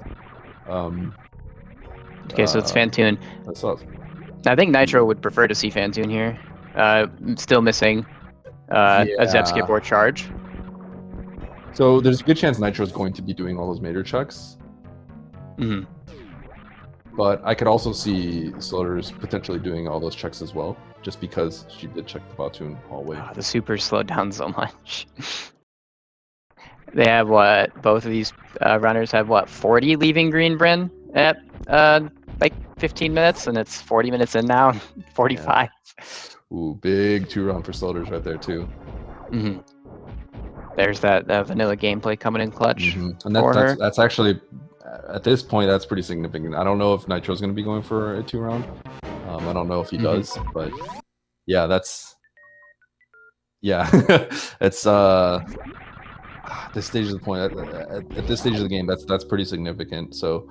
Okay, so it's Fantoon. That's up. I think Nitro would prefer to see Fantoon here. Still missing a Zeb skip or charge. So there's a good chance Nitro's going to be doing all those major checks. Mm-hmm. But I could also see Sloaters potentially doing all those checks as well, just because she did check the Batu hallway. The super slowed down so much. They have what? Both of these runners have what? 40 leaving Green Bryn at like 15 minutes, and it's 40 minutes in now. 45. Yeah. Ooh, big 2-round for Sloaters right there too. Mm-hmm. There's that vanilla gameplay coming in clutch. Mm-hmm. And that's actually, at this point, that's pretty significant. I don't know if Nitro's going to be going for a 2-round. I don't know if he does, but yeah, it's this stage of the point at this stage of the game, that's pretty significant. So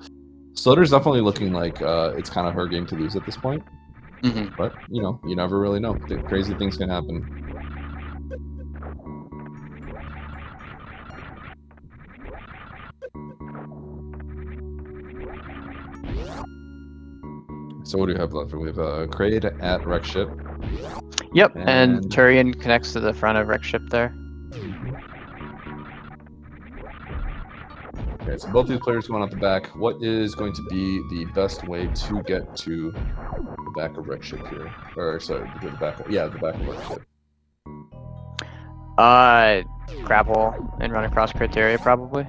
Sloaters definitely looking like it's kind of her game to lose at this point. Mm-hmm. But you never really know. Crazy things can happen. So what do we have left? We have Kraid at Rekship. Yep, and Turian connects to the front of Rekship there. Okay, so both these players going out the back. What is going to be the best way to get to the back of Rekship here? Or sorry, to the back. The back of Rekship. Grapple and run across criteria probably.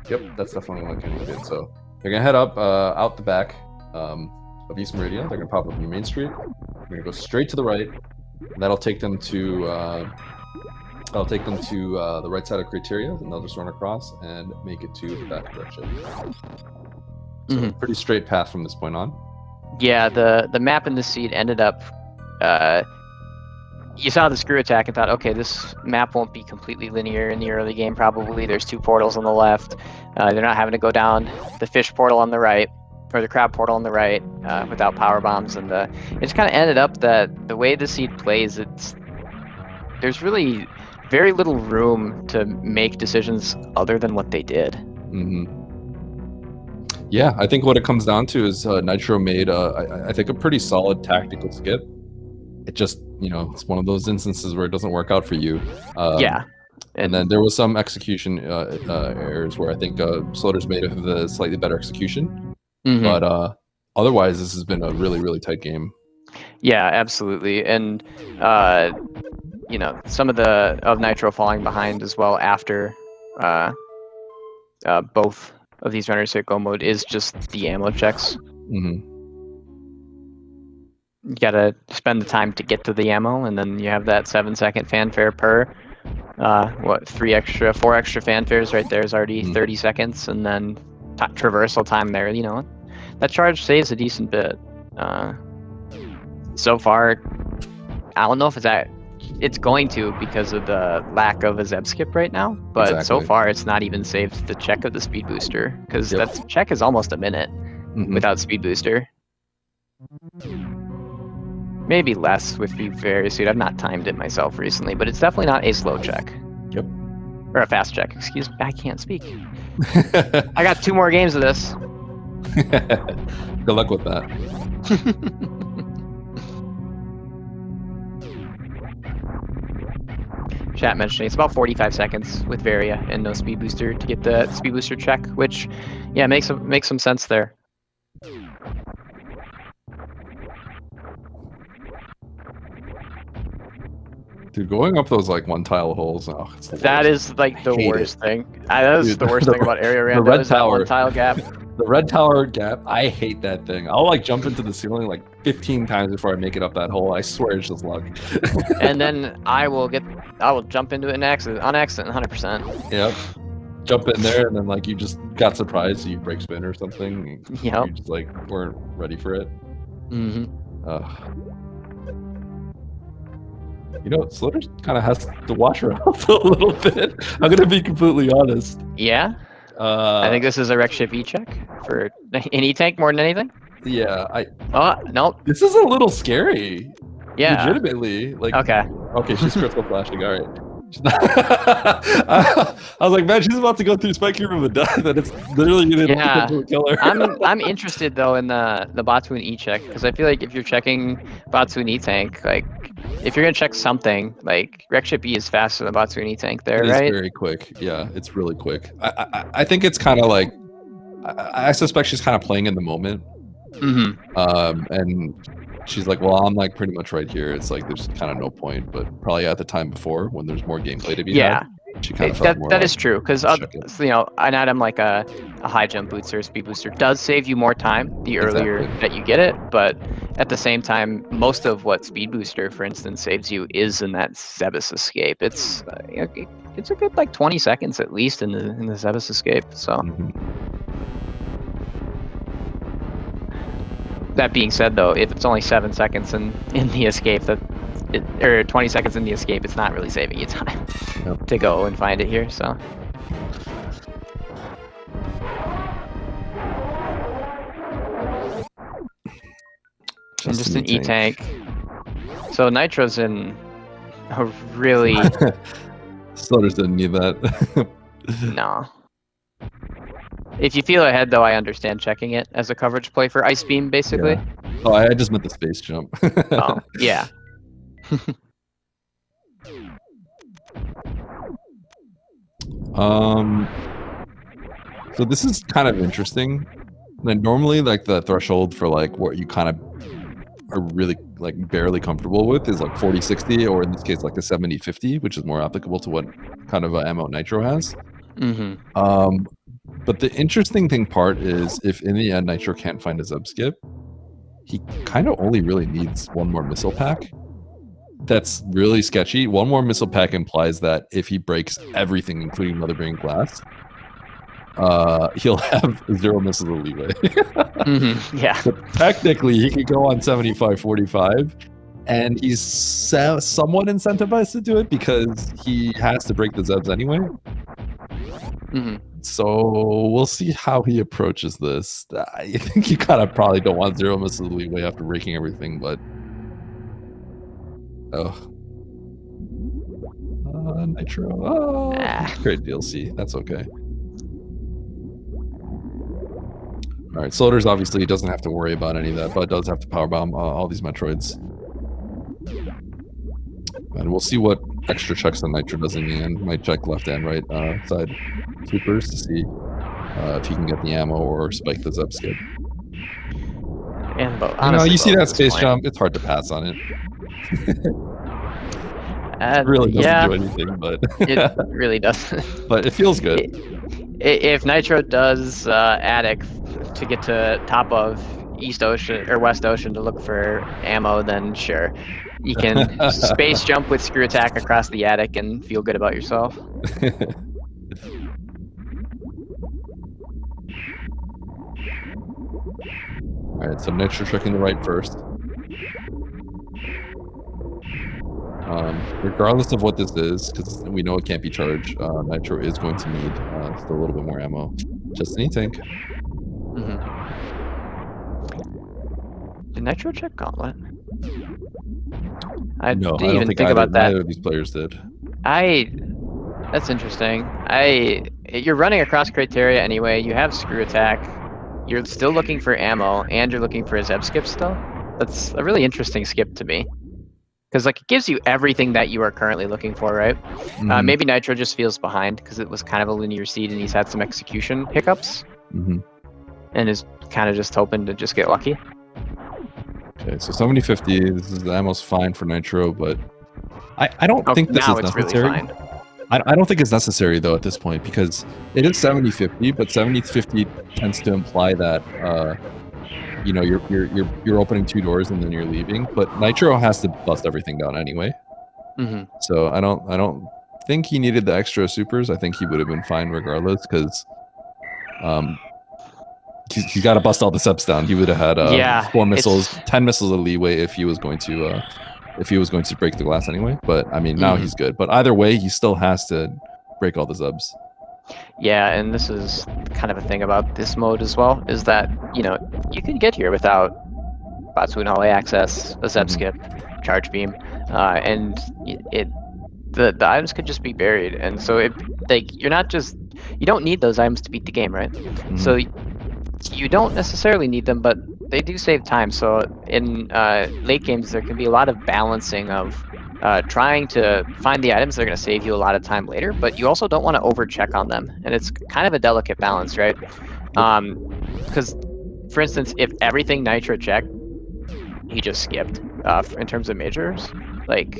Yep, that's definitely looking good. So they're gonna head up out the back of East Meridian. They're gonna pop up in Main Street. They're gonna go straight to the right. And that'll take them to the right side of criteria, and they'll just run across and make it to the back of Rekship. So pretty straight path from this point on. Yeah, the map in this seed ended up. You saw the screw attack and thought, okay, this map won't be completely linear in the early game. Probably there's 2 portals on the left. They're not having to go down the fish portal on the right or the crab portal on the right without power bombs, and it just kind of ended up that the way the seed plays, there's really very little room to make decisions other than what they did. Yeah, I think what it comes down to is Nitro made I think a pretty solid tactical skip. It just it's one of those instances where it doesn't work out for you. Yeah. And then there was some execution errors where I think Sloaters made a slightly better execution. But otherwise, this has been a really, really tight game. Yeah, absolutely. And you know, some of Nitro falling behind as well after both of these runners hit go mode is just the ammo checks. Mm-hmm. You gotta spend the time to get to the ammo, and then you have that 7-second fanfare per. 4 extra fanfares right there is already 30 seconds, and then traversal time there. You know, that charge saves a decent bit. So far, I don't know if it's going to because of the lack of a Zeb skip right now, but so far it's not even saved the check of the speed booster, because that check is almost a minute without speed booster. Maybe less with the various suit. I've not timed it myself recently, but it's definitely not a slow check. Yep. Or a fast check. Excuse me. I can't speak. I got 2 more games of this. Good luck with that. Chat mentioning it's about 45 seconds with Varia and no speed booster to get the speed booster check, which, yeah, makes some sense there. Dude, going up those like 1-tile holes, that is like the worst thing. That is the worst thing about area random. The red is tower. That 1-tile gap. The red tower gap, I hate that thing. I'll like jump into the ceiling like 15 times before I make it up that hole. I swear it's just luck. And then I will jump into it on accident, 100%. Yep. Jump in there and then like you just got surprised, so you break spin or something. Yep. You just like weren't ready for it. Mm-hmm. You know, Sloaters kind of has to wash her out a little bit. I'm gonna be completely honest. Yeah. I think this is a wreck ship E-check for an E-tank more than anything. Yeah, Oh, nope. This is a little scary. Yeah. Legitimately. Like. Okay. Okay, she's crystal flashing. All right. I was like, man, she's about to go through Spike Room of Death, and it's literally gonna kill her. I'm interested though in the Batsuin E-check, because I feel like if you're checking Batsuin E-tank, like if you're gonna check something, like wreck ship E is faster than Batsuin E-tank there, right? It's very quick. Yeah, it's really quick. I think it's kind of like I suspect she's kind of playing in the moment. Mm-hmm. And she's like, well, I'm like pretty much right here. It's like there's kind of no point, but probably at the time before when there's more gameplay to be had, she kind of felt more that is true, because you know, an item like a high jump booster or speed booster does save you more time the earlier that you get it, but at the same time, most of what speed booster, for instance, saves you is in that Zebus escape. It's a good like 20 seconds at least in the Zebus escape. So. That being said, though, if it's only 7 seconds in the escape, or 20 seconds in the escape, it's not really saving you time to go and find it here. So. Just an E-tank. So Nitro's in a really. Sloaters didn't need that. No. If you feel ahead, though, I understand checking it as a coverage play for Ice Beam, basically. Yeah. Oh, I just meant the space jump. Oh, yeah. So this is kind of interesting. Like normally, like the threshold for like what you kind of are really like barely comfortable with is like 40-60, or in this case like a 70-50, which is more applicable to what kind of ammo Nitro has. But the interesting part is if in the end Nitro can't find a Zeb skip, he kind of only really needs one more missile pack. That's really sketchy. One more missile pack implies that if he breaks everything, including Mother Brain Glass, he'll have 0 missiles of leeway. Yeah. So technically, he could go on 75-45, and he's somewhat incentivized to do it because he has to break the Zebs anyway. So we'll see how he approaches this. I think you kind of probably don't want 0 missiles of leeway after breaking everything, but Nitro. Great DLC. That's okay. All right, Sloaters obviously doesn't have to worry about any of that, but does have to powerbomb all these Metroids. And we'll see what extra checks the Nitro does in the end. Might check left and right side supers to see if he can get the ammo or spike the Zeb skip. And you see that space jump, it's hard to pass on it. It really doesn't yeah, do anything, but it really doesn't. but it feels good. If Nitro does attic to get to top of East Ocean or West Ocean to look for ammo, then sure, you can space jump with screw attack across the attic and feel good about yourself. All right, so Nitro checking the right first. Regardless of what this is, because we know it can't be charged, Nitro is going to need still a little bit more ammo. Just any tank. Did Nitro check Gauntlet? No, didn't I don't even think think about that. neither of these players did. That's interesting. You're running across criteria anyway. You have screw attack. You're still looking for ammo, and you're looking for a Zeb skip still. That's a really interesting skip to me, because like it gives you everything that you are currently looking for, right? Maybe Nitro just feels behind because it was kind of a linear seed, and he's had some execution hiccups, and is kind of just hoping to just get lucky. Okay, so 70-50. This is the ammo's fine for Nitro, but I don't think this is necessary. Really fine. I don't think it's necessary though at this point, because it is 70-50, but 70-50 tends to imply that you know, you're opening 2 doors and then you're leaving. But Nitro has to bust everything down anyway. So I don't think he needed the extra supers. I think he would have been fine regardless, because he's got to bust all the subs down. He would have had 4 missiles, 10 missiles of leeway if he was going to break the glass anyway. But I mean, now he's good. But either way, he still has to break all the zubs. Yeah, and this is kind of a thing about this mode as well, is that, you know, you can get here without Batsuin hallway access, a Zeb skip, charge beam, and the items could just be buried. And so you don't need those items to beat the game, right? So you don't necessarily need them, but they do save time. So in late games, there can be a lot of balancing of trying to find the items that are going to save you a lot of time later, but you also don't want to overcheck on them. And it's kind of a delicate balance, right? Because, for instance, if everything Nitro checked, he just skipped in terms of majors, like,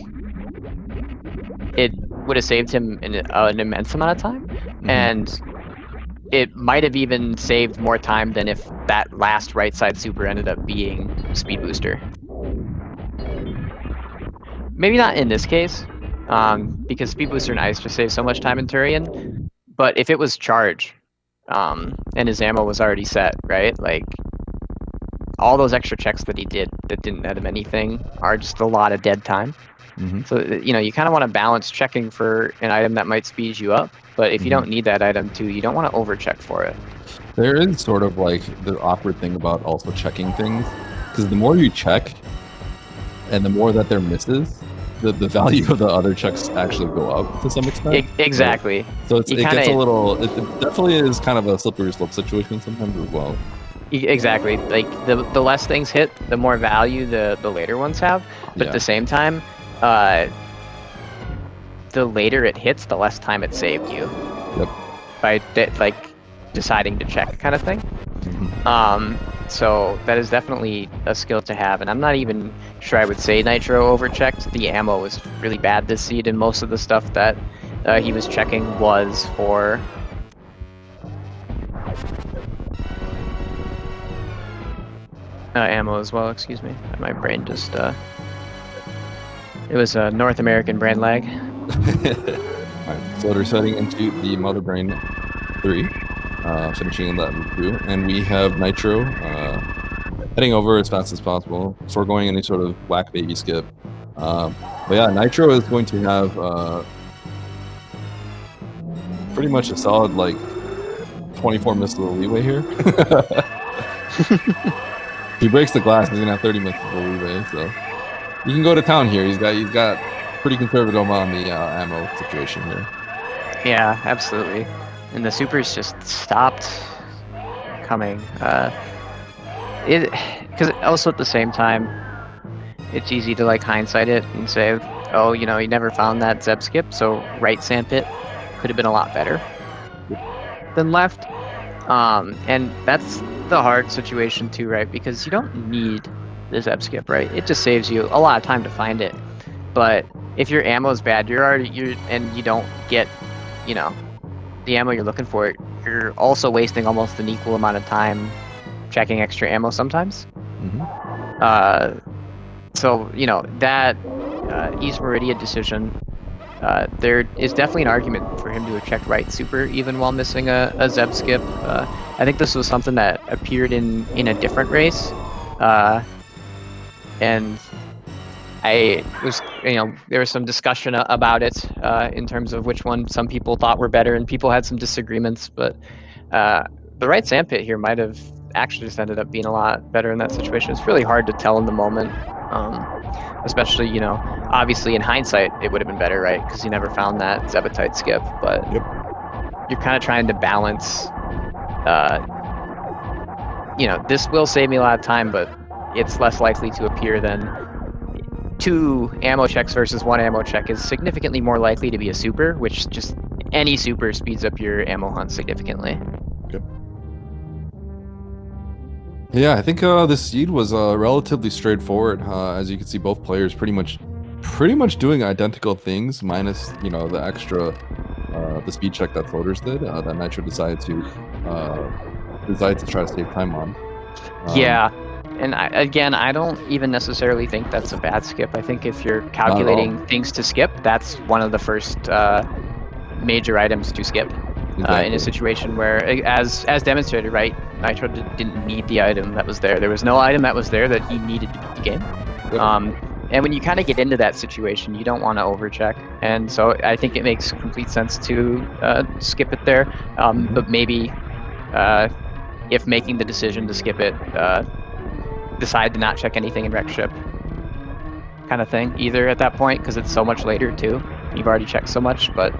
it would have saved him an immense amount of time. And it might have even saved more time than if that last right side super ended up being speed booster. Maybe not in this case, because speed booster and ice just save so much time in Turian. But if it was charge, and his ammo was already set, right? Like, all those extra checks that he did that didn't net him anything are just a lot of dead time. So, you know, you kind of want to balance checking for an item that might speed you up, but if you don't need that item too, you don't want to overcheck for it. There is sort of like the awkward thing about also checking things, because the more you check and the more that there misses, the value of the other checks actually go up to some extent. Exactly. So it gets a little, it definitely is kind of a slippery slope situation sometimes as well. Exactly. Like, the less things hit, the more value the later ones have. But at the same time, the later it hits, the less time it saved you. By deciding to check, kind of thing. So that is definitely a skill to have, and I'm not even sure I would say Nitro overchecked. The ammo was really bad this seed, and most of the stuff that he was checking was for ammo as well, excuse me. My brain just it was a North American brand lag. Alright, so we're setting into the Mother Brain 3, finishing in that route 2, and we have Nitro heading over as fast as possible, foregoing any sort of whack baby skip. But yeah, Nitro is going to have pretty much a solid, like, 24 missile leeway here. If he breaks the glass, he's gonna have 30 missile leeway, so you can go to town here. He's got pretty conservative on the ammo situation here. Yeah, absolutely. And the supers just stopped coming. Because also at the same time, it's easy to like hindsight it and say, oh, you know, you never found that Zeb skip, so right sandpit could have been a lot better than left. And that's the hard situation too, right? Because you don't need the Zeb skip, right? It just saves you a lot of time to find it. But if your ammo's bad, and you don't get, you know, the ammo you're looking for, you're also wasting almost an equal amount of time checking extra ammo sometimes. So, you know, that East Meridia decision, there is definitely an argument for him to have checked right super even while missing a Zeb skip. I think this was something that appeared in a different race, and I was, you know, there was some discussion about it in terms of which one some people thought were better, and people had some disagreements, but the right sandpit here might have actually just ended up being a lot better in that situation. It's really hard to tell in the moment, especially, you know, obviously in hindsight it would have been better, right? Because you never found that Zebetite skip, but you're kind of trying to balance, you know, this will save me a lot of time, but it's less likely to appear than 2 ammo checks versus 1 ammo check is significantly more likely to be a super, which just any super speeds up your ammo hunt significantly. Yeah, I think the seed was relatively straightforward. As you can see, both players pretty much doing identical things, minus, you know, the extra the speed check that Floaters did, that Nitro decided to try to save time on. Yeah, and I don't even necessarily think that's a bad skip. I think if you're calculating things to skip, that's one of the first major items to skip. Exactly. In a situation where, as demonstrated, right, Nitro didn't need the item that was there. There was no item that was there that he needed to beat the game. And when you kind of get into that situation, you don't want to overcheck. And so I think it makes complete sense to skip it there. But maybe if making the decision to skip it, decide to not check anything in rec ship kind of thing either at that point, because it's so much later too. You've already checked so much, but,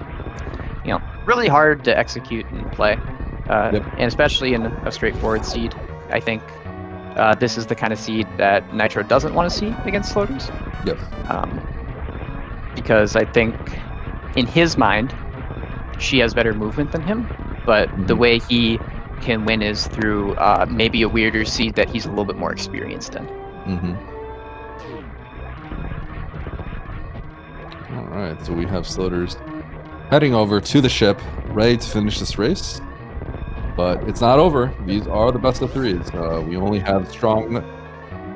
you know, really hard to execute and play. And especially in a straightforward seed, I think this is the kind of seed that Nitro doesn't want to see against floaters. Because I think in his mind, she has better movement than him, but the way he can win is through maybe a weirder seed that he's a little bit more experienced in. All right, so we have Sloaters heading over to the ship, ready to finish this race. But it's not over. These are the best of 3s. We only have strong,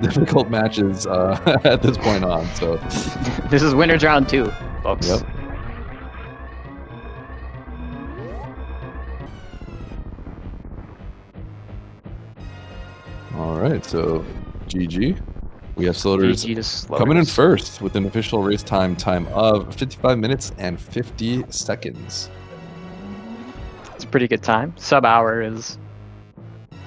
difficult matches at this point on. So this is winner's round 2, folks. All right, so GG. We have Sloaters coming in first with an official race time of 55 minutes and 50 seconds. It's a pretty good time. Sub-hour is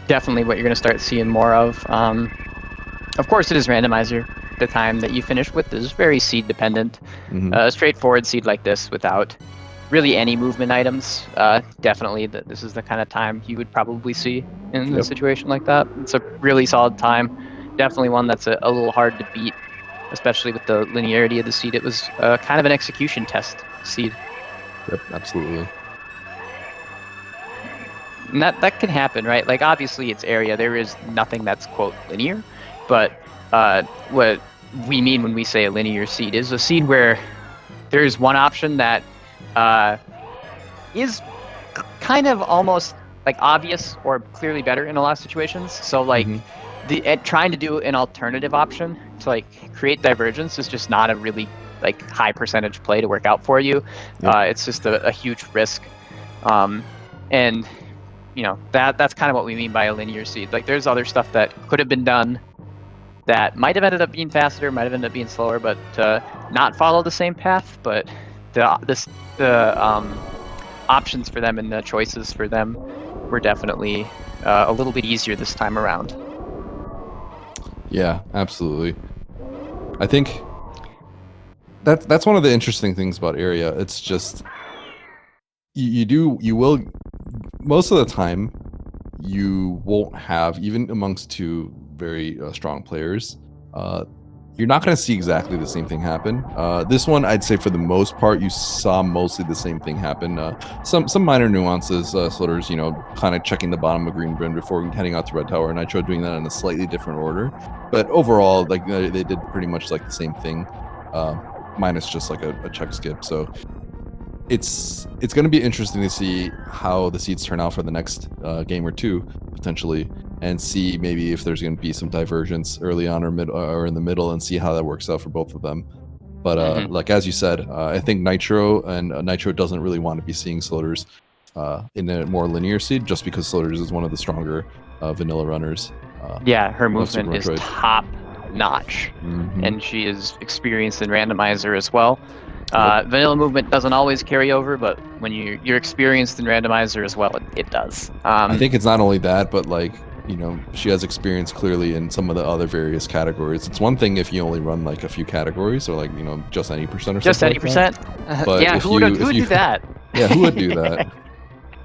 definitely what you're going to start seeing more of. Of course, it is randomizer. The time that you finish with is very seed dependent. A straightforward seed like this without really any movement items, definitely this is the kind of time you would probably see in a situation like that. It's a really solid time. Definitely one that's a little hard to beat, especially with the linearity of the seed. It was kind of an execution test seed. Absolutely. And that can happen, right? Like, obviously it's area. There is nothing that's, quote, linear. But what we mean when we say a linear seed is a seed where there's one option that is kind of almost like obvious or clearly better in a lot of situations. So like trying to do an alternative option to like create divergence is just not a really like high percentage play to work out for you. It's just a huge risk. And you know, that's kind of what we mean by a linear seed. Like, there's other stuff that could have been done that might have ended up being faster, might have ended up being slower, but not follow the same path. But the options for them and the choices for them were definitely a little bit easier this time around. Yeah, absolutely. I think that's one of the interesting things about area. It's just you will most of the time you won't have, even amongst 2 very strong players, you're not going to see exactly the same thing happen. This one, I'd say for the most part, you saw mostly the same thing happen. Some minor nuances, Sloaters, you know, kind of checking the bottom of green bin before heading out to red tower, and Nitro doing that in a slightly different order. But overall, like they did pretty much like the same thing. minus just like a check skip. So it's going to be interesting to see how the seeds turn out for the next game or two potentially, and see maybe if there's going to be some divergence early on or in the middle, and see how that works out for both of them. But like as you said, I think Nitro doesn't really want to be seeing Sloaters in a more linear seed, just because Sloaters is one of the stronger vanilla runners. Yeah, her movement is top notch, Mm-hmm. and she is experienced in Randomizer as well. Vanilla movement doesn't always carry over, but when you're experienced in Randomizer as well, it does. I think it's not only that, but like, you know, she has experience clearly in some of the other various categories. It's one thing if you only run like a few categories, or like, you know, just any percent or just something. Just any like percent. But yeah, who would do that? Yeah, who would do that?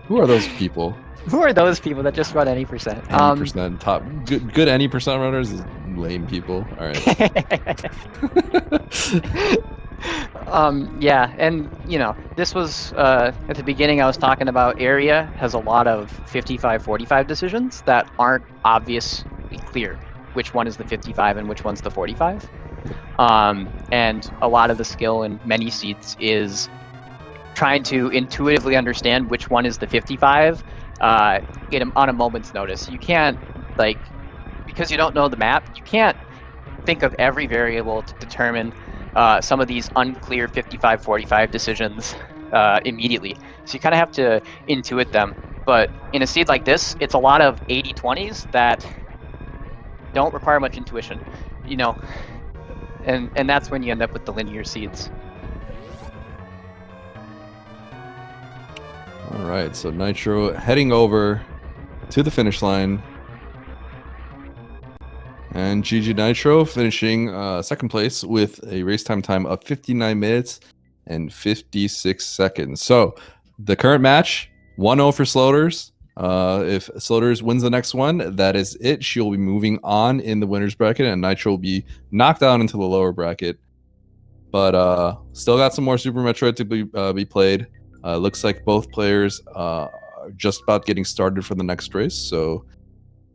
Who are those people? Who are those people that just run any percent? Any percent top good any percent runners is lame people. All right. Yeah, and you know, this was at the beginning I was talking about area has a lot of 55-45 decisions that aren't obviously clear which one is the 55 and which one's the 45. And a lot of the skill in many seats is trying to intuitively understand which one is the 55 on a moment's notice. You can't, like, because you don't know the map, you can't think of every variable to determine some of these unclear 55-45 decisions immediately. So you kind of have to intuit them. But in a seed like this, it's a lot of 80-20s that don't require much intuition, you know, and that's when you end up with the linear seeds. All right, so Nitro heading over to the finish line. And GG Nitro finishing second place with a race time of 59 minutes and 56 seconds. So the current match, 1-0 for Sloaters. If Sloaters wins the next one, that is it. She'll be moving on in the winner's bracket, and Nitro will be knocked down into the lower bracket. But still got some more Super Metroid to be played. Looks like both players are just about getting started for the next race. So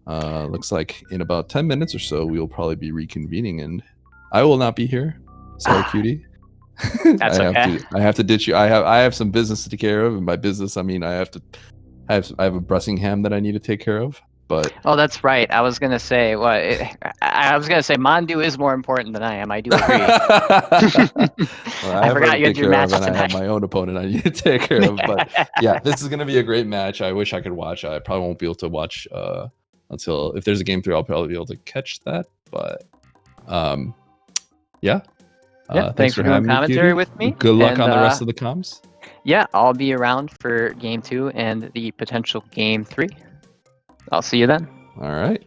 looks like in about 10 minutes or so, we'll probably be reconvening, and I will not be here. Sorry, cutie. That's okay. I have to ditch you. I have some business to take care of, and by business I mean I have a Bressingham that I need to take care of. But oh, that's right. I was gonna say I was gonna say Mandu is more important than I am. I do agree. Well, I forgot you had your match tonight. I have my own opponent I need to take care of. But yeah, this is gonna be a great match. I wish I could watch. I probably won't be able to watch until if there's a game 3, I'll probably be able to catch that. But yeah. Thanks for doing commentary with me. Good luck on the rest of the comms. Yeah, I'll be around for game 2 and the potential game 3. I'll see you then. All right.